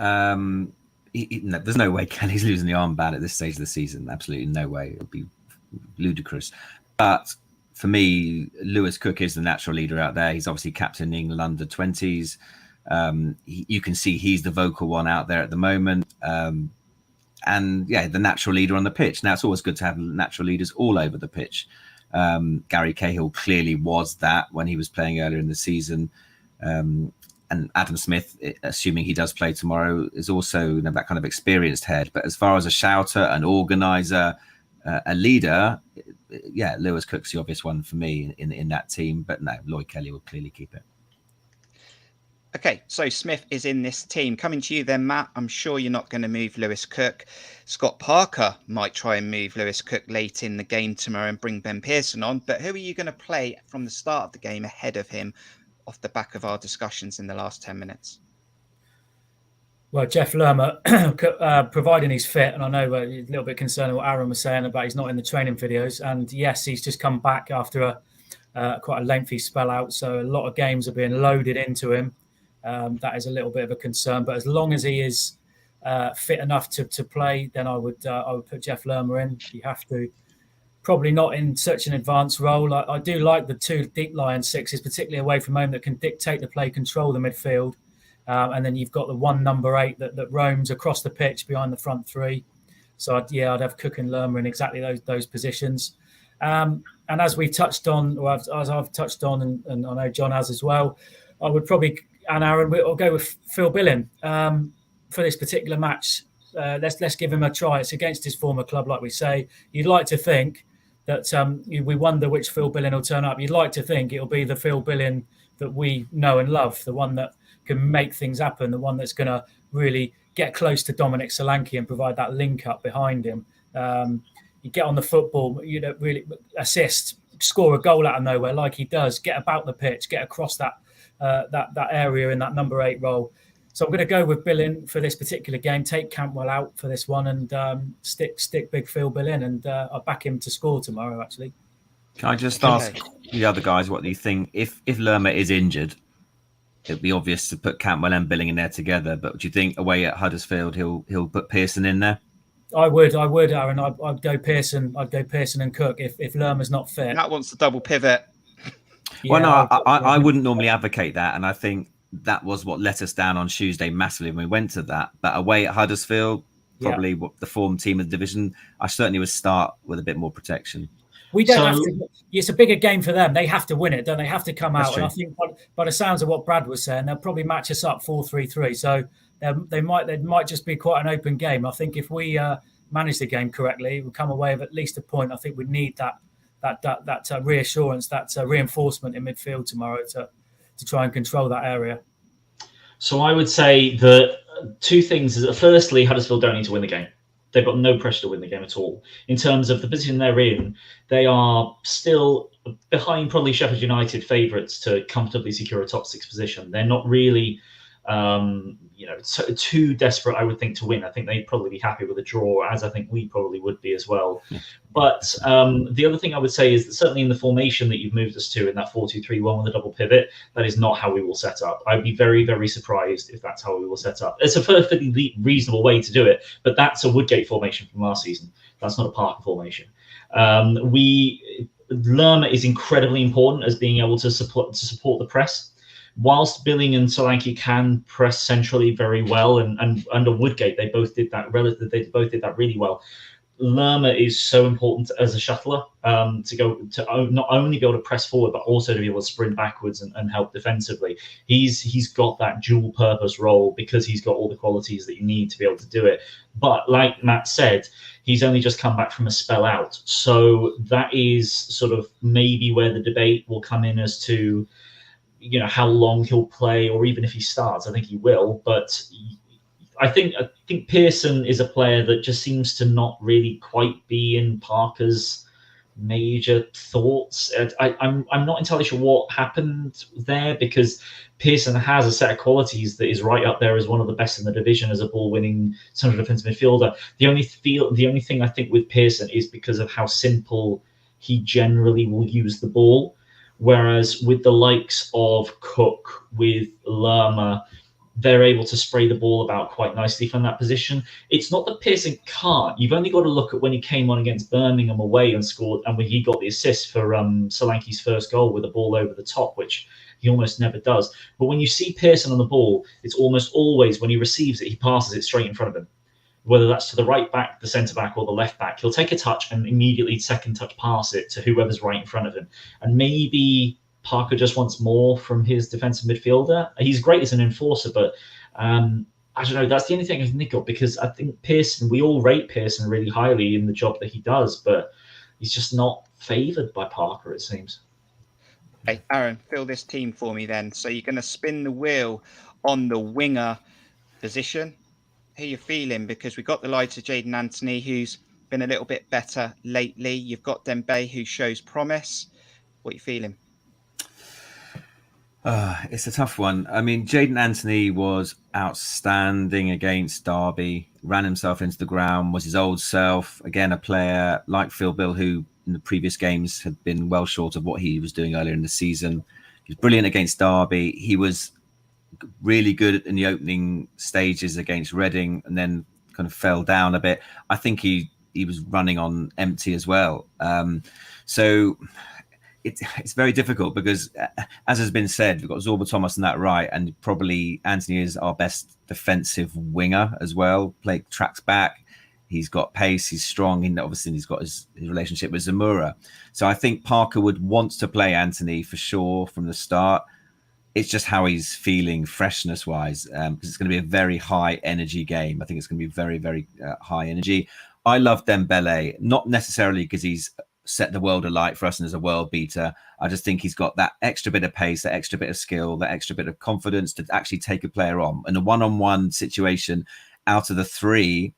no, there's no way Kelly's losing the armband at this stage of the season. Absolutely no way. It would be ludicrous. But for me, Lewis Cook is the natural leader out there. He's obviously captaining under 20s. You can see he's the vocal one out there at the moment. And yeah, the natural leader on the pitch. Now, it's always good to have natural leaders all over the pitch. Gary Cahill clearly was that when he was playing earlier in the season. And Adam Smith, assuming he does play tomorrow, is also that kind of experienced head. But as far as a shouter, an organizer, a leader, yeah, Lewis Cook's the obvious one for me in that team. But no, Lloyd Kelly will clearly keep it. Okay, so Smith is in this team. Coming to you then, Matt. I'm sure you're not going to move Lewis Cook. Scott Parker might try and move Lewis Cook late in the game tomorrow and bring Ben Pearson on. But who are you going to play from the start of the game ahead of him off the back of our discussions in the last 10 minutes? Well, Jeff Lerma, providing he's fit, and I know a little bit concerned what Aaron was saying about he's not in the training videos. And yes, he's just come back after quite a lengthy spell out. So a lot of games are being loaded into him. That is a little bit of a concern. But as long as he is fit enough to play, then I would put Jeff Lerma in. You have to. Probably not in such an advanced role. I do like the two deep line sixes, particularly away from home, that can dictate the play, control the midfield. And then you've got the one number 8 that roams across the pitch behind the front three. So I'd have Cook and Lerma in exactly those positions. And as we touched on, or as I've touched on, and I know John has as well, I would probably, and Aaron, we'll go with Phil Billing for this particular match. Let's give him a try. It's against his former club, like we say. You'd like to think that we wonder which Phil Billing will turn up. You'd like to think it'll be the Phil Billing that we know and love, the one that can make things happen, the one that's going to really get close to Dominic Solanke and provide that link up behind him. You get on the football, really assist, score a goal out of nowhere like he does, get about the pitch, get across that area in that number 8 role. So I'm going to go with Billing for this particular game, take Cantwell out for this one, and stick big Phil Billing, and I'll back him to score tomorrow, actually. Can I just ask the other guys what do you think? If Lerma is injured, it'd be obvious to put Cantwell and Billing in there together. But do you think away at Huddersfield he'll put Pearson in there? I would, Aaron. I'd go Pearson. I'd go Pearson and Cook if Lerma's not fit. Matt wants the double pivot. Well, no, I wouldn't normally advocate that, and I think that was what let us down on Tuesday massively when we went to that. But away at Huddersfield, probably the form team of the division, I certainly would start with a bit more protection. We don't have to. It's a bigger game for them. They have to win it, don't they? Have to come out. And I think by the sounds of what Brad was saying, they'll probably match us up 4-3-3. So they might just be quite an open game. I think if we manage the game correctly, we'll come away with at least a point. I think we need that reassurance, that reinforcement in midfield tomorrow to try and control that area. So I would say that two things is that firstly, Huddersfield don't need to win the game. They've got no pressure to win the game at all. In terms of the position they're in, they are still behind probably Sheffield United favourites to comfortably secure a top 6 position. They're not really too desperate, I would think, to win. I think they'd probably be happy with a draw, as I think we probably would be as well. Yeah. But the other thing I would say is that certainly in the formation that you've moved us to in that 4-2-3-1 with a double pivot, that is not how we will set up. I'd be very, very surprised if that's how we will set up. It's a perfectly reasonable way to do it, but that's a Woodgate formation from last season. That's not a Parker formation. Lerma is incredibly important as being able to support the press. Whilst Billing and Solanke can press centrally very well, and under Woodgate they both did that really well. Lerma is so important as a shuttler to not only be able to press forward but also to be able to sprint backwards and help defensively. He's got that dual purpose role because he's got all the qualities that you need to be able to do it. But like Matt said, he's only just come back from a spell out, so that is sort of maybe where the debate will come in as to how long he'll play, or even if he starts. I think he will, but I think Pearson is a player that just seems to not really quite be in Parker's major thoughts. I'm not entirely sure what happened there, because Pearson has a set of qualities that is right up there as one of the best in the division as a ball-winning central defensive midfielder. The only thing I think with Pearson is because of how simple he generally will use the ball. Whereas with the likes of Cook, with Lerma, they're able to spray the ball about quite nicely from that position. It's not that Pearson can't. You've only got to look at when he came on against Birmingham away and scored, and when he got the assist for Solanke's first goal with a ball over the top, which he almost never does. But when you see Pearson on the ball, it's almost always when he receives it, he passes it straight in front of him. Whether that's to the right back, the centre back, or the left back, he'll take a touch and immediately second touch pass it to whoever's right in front of him. And maybe Parker just wants more from his defensive midfielder. He's great as an enforcer, but I don't know. That's the only thing I can think of, because I think Pearson, we all rate Pearson really highly in the job that he does, but he's just not favoured by Parker, it seems. Hey, Aaron, fill this team for me then. So you're going to spin the wheel on the winger position. How you feeling? Because we got the likes of Jaden Anthony, who's been a little bit better lately. You've got Dembele, who shows promise. What are you feeling? It's a tough one. I mean, Jaden Anthony was outstanding against Derby, ran himself into the ground, was his old self. Again, a player like Phil Bill, who in the previous games had been well short of what he was doing earlier in the season. He was brilliant against Derby. He was really good in the opening stages against Reading and then kind of fell down a bit. I think he was running on empty as well. So it's very difficult because, as has been said, we've got Zorba Thomas on that right, and probably Anthony is our best defensive winger as well. Tracks back. He's got pace. He's strong. And obviously, he's got his relationship with Zamora. So I think Parker would want to play Anthony for sure from the start. It's just how he's feeling freshness-wise, because it's going to be a very high-energy game. I think it's going to be very, very high energy. I love Dembele, not necessarily because he's set the world alight for us and as a world beater. I just think he's got that extra bit of pace, that extra bit of skill, that extra bit of confidence to actually take a player on. In a one-on-one situation, out of the three,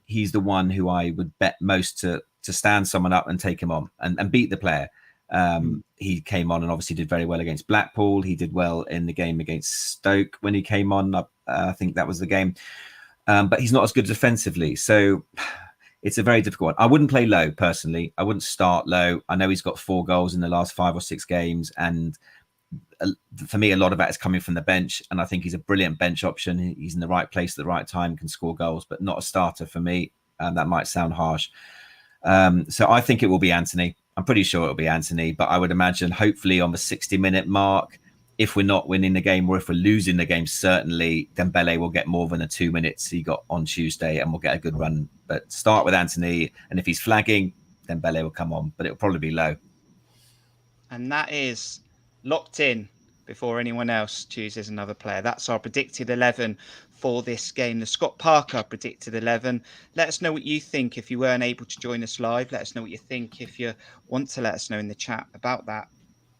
he's the one who I would bet most to stand someone up and take him on and beat the player. He came on and obviously did very well against Blackpool. He did well in the game against Stoke when he came on. I think that was the game. But he's not as good defensively. So it's a very difficult one. I wouldn't play low, personally. I wouldn't start low. I know he's got 4 goals in the last 5 or 6 games. And for me, a lot of that is coming from the bench. And I think he's a brilliant bench option. He's in the right place at the right time, can score goals, but not a starter for me. That might sound harsh. So I think it will be Anthony. I'm pretty sure it'll be Anthony, but I would imagine hopefully on the 60-minute mark, if we're not winning the game or if we're losing the game, certainly Dembele will get more than the 2 minutes he got on Tuesday and we'll get a good run. But start with Anthony, and if he's flagging, Dembele will come on, but it'll probably be low. And that is locked in before anyone else chooses another player. That's our predicted 11 for this game. The Scott Parker predicted 11. Let us know what you think if you weren't able to join us live. Let us know what you think if you want to let us know in the chat about that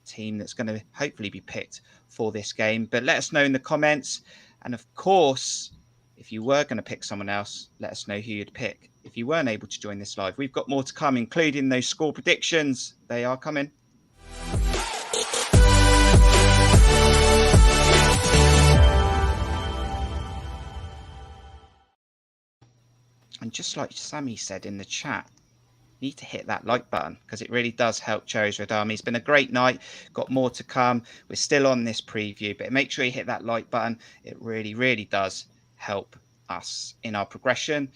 team that's going to hopefully be picked for this game. But let us know in the comments. And of course, if you were going to pick someone else, let us know who you'd pick if you weren't able to join this live. We've got more to come, including those score predictions. They are coming. And just like Sammy said in the chat, you need to hit that like button because it really does help Cherries Red Army. It's been a great night. Got more to come. We're still on this preview, but make sure you hit that like button. It really, really does help us in our progression.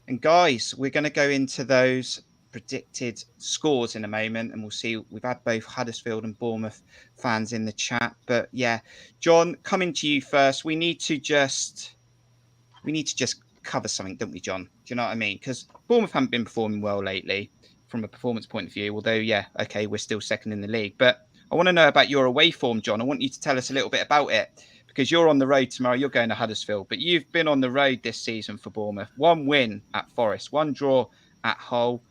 And guys, we're going to go into those predicted scores in a moment, and we'll see. We've had both Huddersfield and Bournemouth fans in the chat, but yeah, John, coming to you first. We need to just cover something, don't we, John? Do you know what I mean? Because Bournemouth haven't been performing well lately from a performance point of view, although, yeah, okay, we're still second in the league. But I want to know about your away form, John. I want you to tell us a little bit about it because you're on the road tomorrow. You're going to Huddersfield, but you've been on the road this season for Bournemouth. 1 win at Forest, 1 draw at Hull,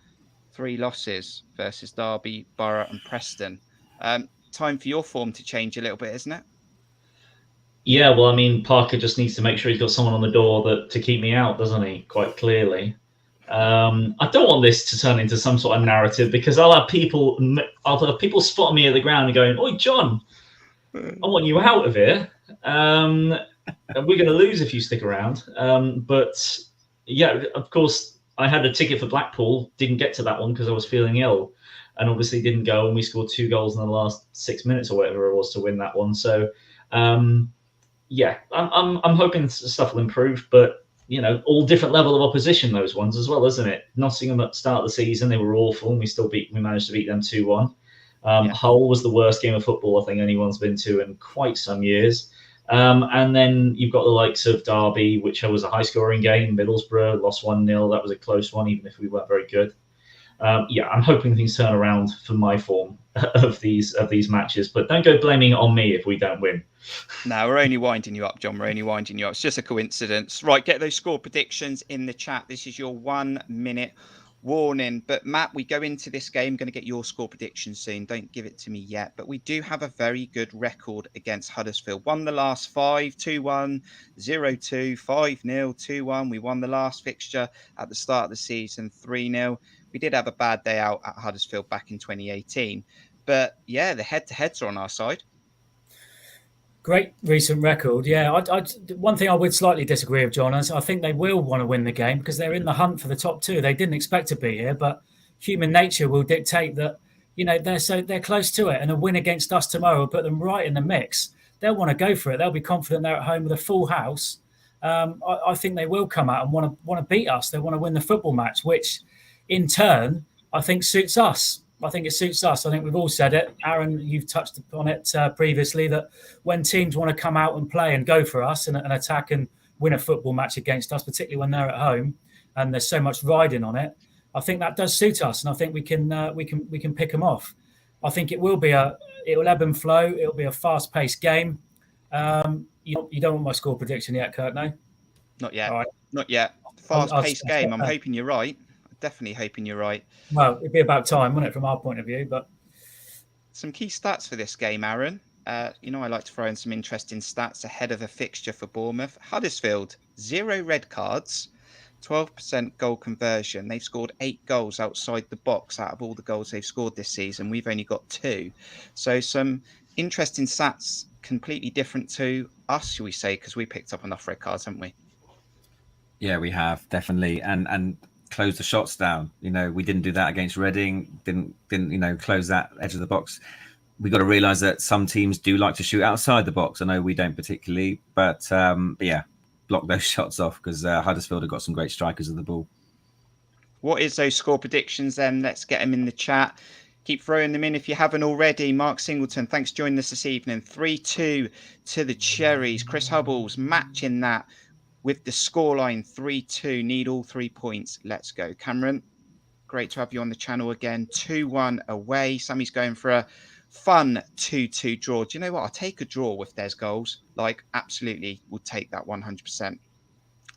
3 losses versus Derby, Borough and Preston. Time for your form to change a little bit, isn't it? Yeah, well, I mean, Parker just needs to make sure he's got someone on the door to keep me out, doesn't he? Quite clearly. I don't want this to turn into some sort of narrative because I'll have people spotting me at the ground and going, "Oi, John, I want you out of here. We're going to lose if you stick around." But yeah, of course, I had a ticket for Blackpool, didn't get to that one because I was feeling ill, and obviously didn't go. And we scored 2 goals in the last 6 minutes or whatever it was to win that one. So. Yeah, I'm hoping stuff will improve, but you know, all different level of opposition, those ones as well, isn't it? Nottingham at the start of the season, they were awful, and we managed to beat them 2-1. Hull was the worst game of football I think anyone's been to in quite some years. And then you've got the likes of Derby, which was a high-scoring game. Middlesbrough lost 1-0. That was a close one, even if we weren't very good. Yeah, I'm hoping things turn around for my form of these matches, but don't go blaming it on me if we don't win. No, we're only winding you up, John. We're only winding you up. It's just a coincidence. Right, get those score predictions in the chat. This is your 1 minute warning. But Matt, we go into this game, going to get your score prediction soon. Don't give it to me yet. But we do have a very good record against Huddersfield. Won the last 5, 2-1, 0-2, 5-0, 2-1. We won the last fixture at the start of the season, 3-0. We did have a bad day out at Huddersfield back in 2018. But yeah, the head-to-heads are on our side. Great recent record. Yeah, one thing I would slightly disagree with, John, is I think they will want to win the game because they're in the hunt for the top two. They didn't expect to be here, but human nature will dictate that, they're close to it, and a win against us tomorrow will put them right in the mix. They'll want to go for it. They'll be confident they're at home with a full house. I think they will come out and want to beat us. They want to win the football match, which in turn I think suits us. I think it suits us. I think we've all said it. Aaron, you've touched upon it previously, that when teams want to come out and play and go for us and attack and win a football match against us, particularly when they're at home and there's so much riding on it, I think that does suit us, and I think we can pick them off. I think it will ebb and flow. It'll be a fast-paced game. You don't want my score prediction yet, Kirk? No, not yet. All right. Not yet. Fast-paced game. I'm hoping you're right. Definitely hoping you're right. Well, it'd be about time, wouldn't it, from our point of view? But some key stats for this game, Aaron. I like to throw in some interesting stats ahead of a fixture for Bournemouth. Huddersfield, 0 red cards, 12% goal conversion. They've scored 8 goals outside the box out of all the goals they've scored this season. We've only got 2. So some interesting stats, completely different to us, shall we say, because we picked up enough red cards, haven't we? Yeah, we have, definitely. And close the shots down. We didn't do that against Reading. Didn't close that edge of the box. We got to realise that some teams do like to shoot outside the box. I know we don't particularly, but yeah, block those shots off because Huddersfield have got some great strikers of the ball. What is those score predictions then? Let's get them in the chat. Keep throwing them in if you haven't already. Mark Singleton, thanks for joining us this evening. 3-2 to the Cherries. Chris Hubbles matching that with the scoreline 3-2, need all 3 points. Let's go. Cameron, great to have you on the channel again. 2-1 away. Sammy's going for a fun 2-2 draw. Do you know what? I'll take a draw if there's goals. Absolutely would take that 100%.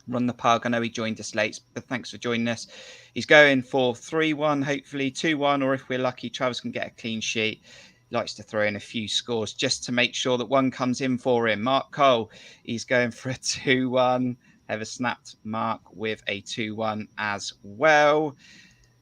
Run the Pug, I know he joined us late, but thanks for joining us. He's going for 3-1, hopefully 2-1, or if we're lucky, Travis can get a clean sheet. Likes to throw in a few scores just to make sure that one comes in for him. Mark Cole, he's going for a 2-1. Ever snapped Mark with a 2-1 as well.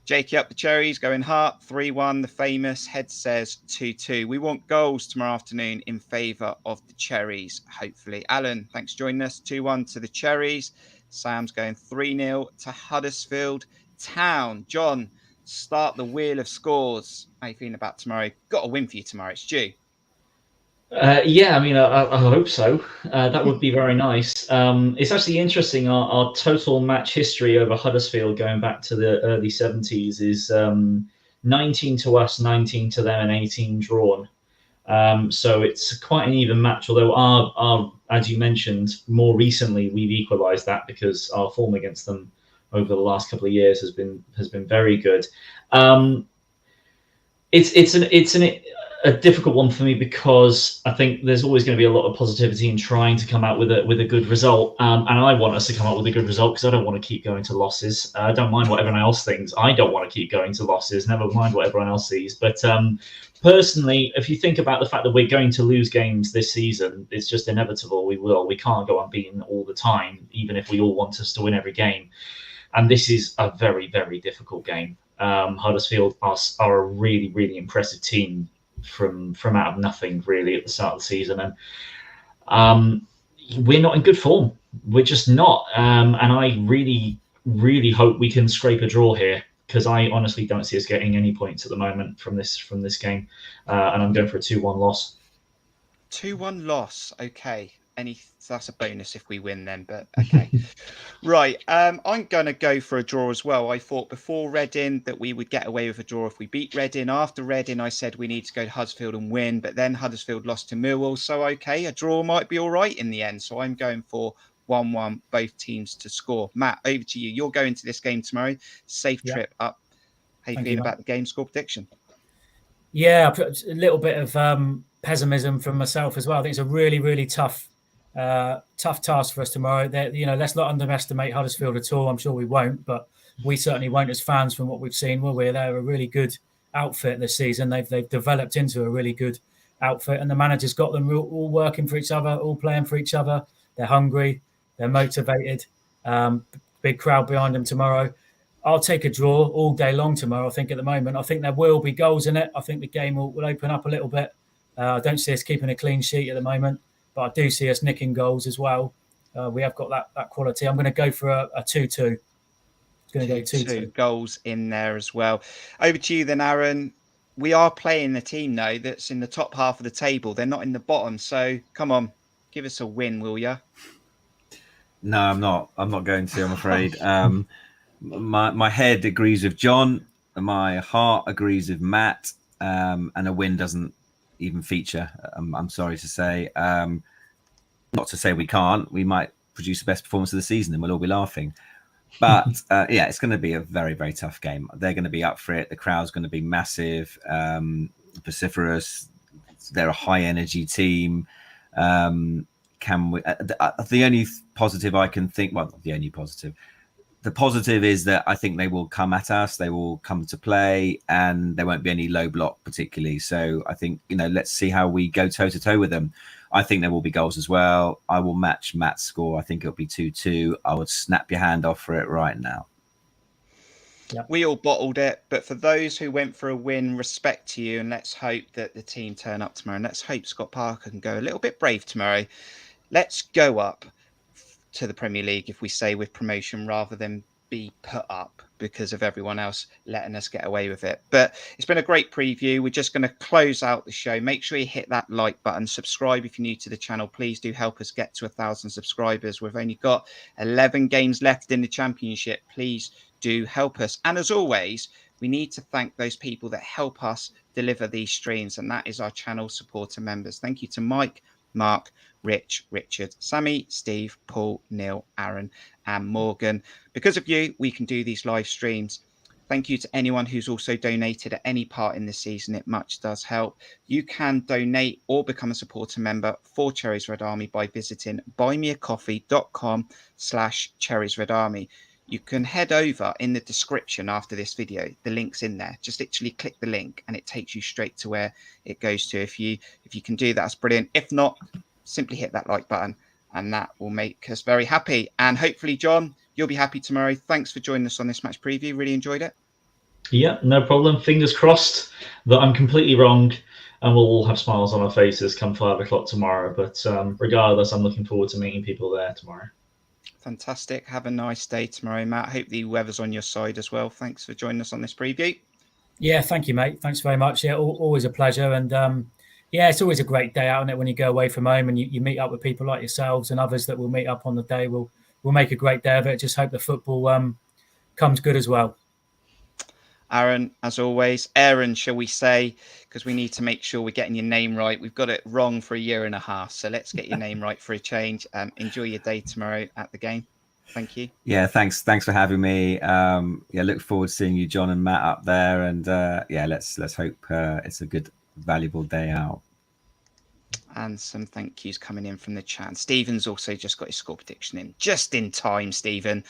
Jakey up the Cherries, going Hart, 3-1. The famous head says 2-2. We want goals tomorrow afternoon in favour of the Cherries, hopefully. Alan, thanks for joining us. 2-1 to the Cherries. Sam's going 3-0 to Huddersfield Town. John, start the wheel of scores. How are you feeling about tomorrow? Got a win for you tomorrow. It's due. Yeah, I mean, I hope so. That would be very nice. It's actually interesting. Our total match history over Huddersfield going back to the early 70s is 19 to us, 19 to them, and 18 drawn. So it's quite an even match, although our as you mentioned, more recently we've equalised that because our form against them over the last couple of years has been very good. It's a difficult one for me because I think there's always going to be a lot of positivity in trying to come out with a good result, and I want us to come out with a good result because I don't want to keep going to losses. I don't mind what everyone else thinks. I don't want to keep going to losses. Never mind what everyone else sees. But personally, if you think about the fact that we're going to lose games this season, it's just inevitable. We will. We can't go unbeaten all the time, even if we all want us to win every game. And this is a very, very difficult game. Huddersfield are a really, really impressive team from out of nothing, really, at the start of the season. And we're not in good form. We're just not. And I really, really hope we can scrape a draw here because I honestly don't see us getting any points at the moment from this game. And I'm going for a 2-1 loss. 2-1 loss. Okay. That's a bonus if we win then, but okay. Right. I'm going to go for a draw as well. I thought before Reading that we would get away with a draw if we beat Reading. After Reading, I said we need to go to Huddersfield and win, but then Huddersfield lost to Millwall. So, okay, a draw might be all right in the end. So I'm going for 1-1, both teams to score. Matt, over to you. You're going to this game tomorrow. Safe trip up. How you feeling about the game score prediction? Yeah, a little bit of pessimism from myself as well. I think it's a really, really tough task for us tomorrow. Let's not underestimate Huddersfield at all. I'm sure we won't, but we certainly won't as fans from what we've seen, will we? They're a really good outfit this season. They've developed into a really good outfit, and the manager's got them all working for each other, all playing for each other. They're hungry, they're motivated. Big crowd behind them tomorrow. I'll take a draw all day long tomorrow. I think at the moment, I think there will be goals in it. I think the game will open up a little bit. I don't see us keeping a clean sheet at the moment, but I do see us nicking goals as well. We have got that quality. I'm going to go for a 2-2. It's going to go 2-2. Goals in there as well. Over to you then, Aaron. We are playing the team now that's in the top half of the table. They're not in the bottom. So come on, give us a win, will you? No, I'm not. I'm not going to, I'm afraid. My head agrees with John. My heart agrees with Matt. And a win doesn't even feature. I'm sorry to say. Not to say we can't. We might produce the best performance of the season and we'll all be laughing. But yeah, it's going to be a very, very tough game. They're going to be up for it. The crowd's going to be massive, vociferous. They're a high energy team. Can we? The only positive I can think, well, not the only positive. The positive is that I think they will come at us. They will come to play, and there won't be any low block particularly. So I think, let's see how we go toe to toe with them. I think there will be goals as well. I will match Matt's score. I think it'll be 2-2. I would snap your hand off for it right now. Yep. We all bottled it, but for those who went for a win, respect to you, and let's hope that the team turn up tomorrow. And let's hope Scott Parker can go a little bit brave tomorrow. Let's go up to the Premier League, if we say, with promotion rather than be put up because of everyone else letting us get away with it. But it's been a great preview. We're just going to close out the show. Make sure you hit that like button, subscribe if you're new to the channel. Please do help us get to 1,000 subscribers. We've only got 11 games left in the championship. Please do help us. And as always, we need to thank those people that help us deliver these streams, and that is our channel supporter members. Thank you to Mike, Mark, Rich, Richard, Sammy, Steve, Paul, Neil, Aaron, and Morgan. Because of you, we can do these live streams. Thank you to anyone who's also donated at any part in the season. It much does help. You can donate or become a supporter member for Cherries Red Army by visiting buymeacoffee.com/Cherries Red Army. You can head over in the description after this video. The link's in there. Just literally click the link and it takes you straight to where it goes to. If you can do that, that's brilliant. If not, simply hit that like button and that will make us very happy. And hopefully, John, you'll be happy tomorrow. Thanks for joining us on this match preview. Really enjoyed it. Yeah, no problem. Fingers crossed that I'm completely wrong and we'll all have smiles on our faces come 5 o'clock tomorrow. But regardless, I'm looking forward to meeting people there tomorrow. Fantastic. Have a nice day tomorrow, Matt. Hope the weather's on your side as well. Thanks for joining us on this preview. Yeah, thank you, mate. Thanks very much. Yeah, always a pleasure. And yeah, it's always a great day out, isn't it, when you go away from home and you meet up with people like yourselves and others that will meet up on the day. We'll make a great day of it. Just hope the football comes good as well. Aaron, as always, Aaron, shall we say, because we need to make sure we're getting your name right. We've got it wrong for 1.5 years. So let's get your name right for a change. Enjoy your day tomorrow at the game. Thank you. Yeah, thanks for having me. Yeah, look forward to seeing you, John and Matt, up there. And yeah, let's hope it's a good, valuable day out. And some thank yous coming in from the chat. Stephen's also just got his score prediction in just in time, Stephen.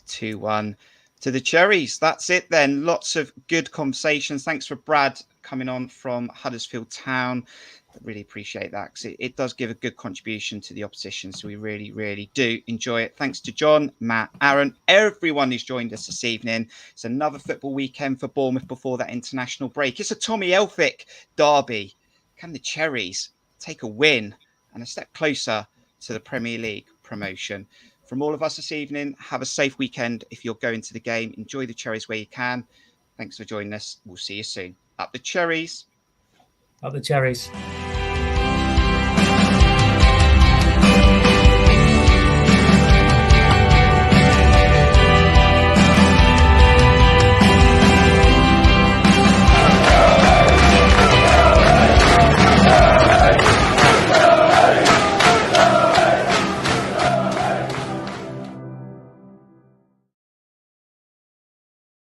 2-1 to the Cherries. That's it then. Lots of good conversations. Thanks for Brad coming on from Huddersfield Town. I really appreciate that because it does give a good contribution to the opposition. So we really, really do enjoy it. Thanks to John, Matt, Aaron, everyone who's joined us this evening. It's another football weekend for Bournemouth before that international break. It's a Tommy Elphick derby. Can the Cherries take a win and a step closer to the Premier League promotion? From all of us this evening, have a safe weekend. If you're going to the game, enjoy the Cherries where you can. Thanks for joining us. We'll see you soon. Up the Cherries. Up the Cherries.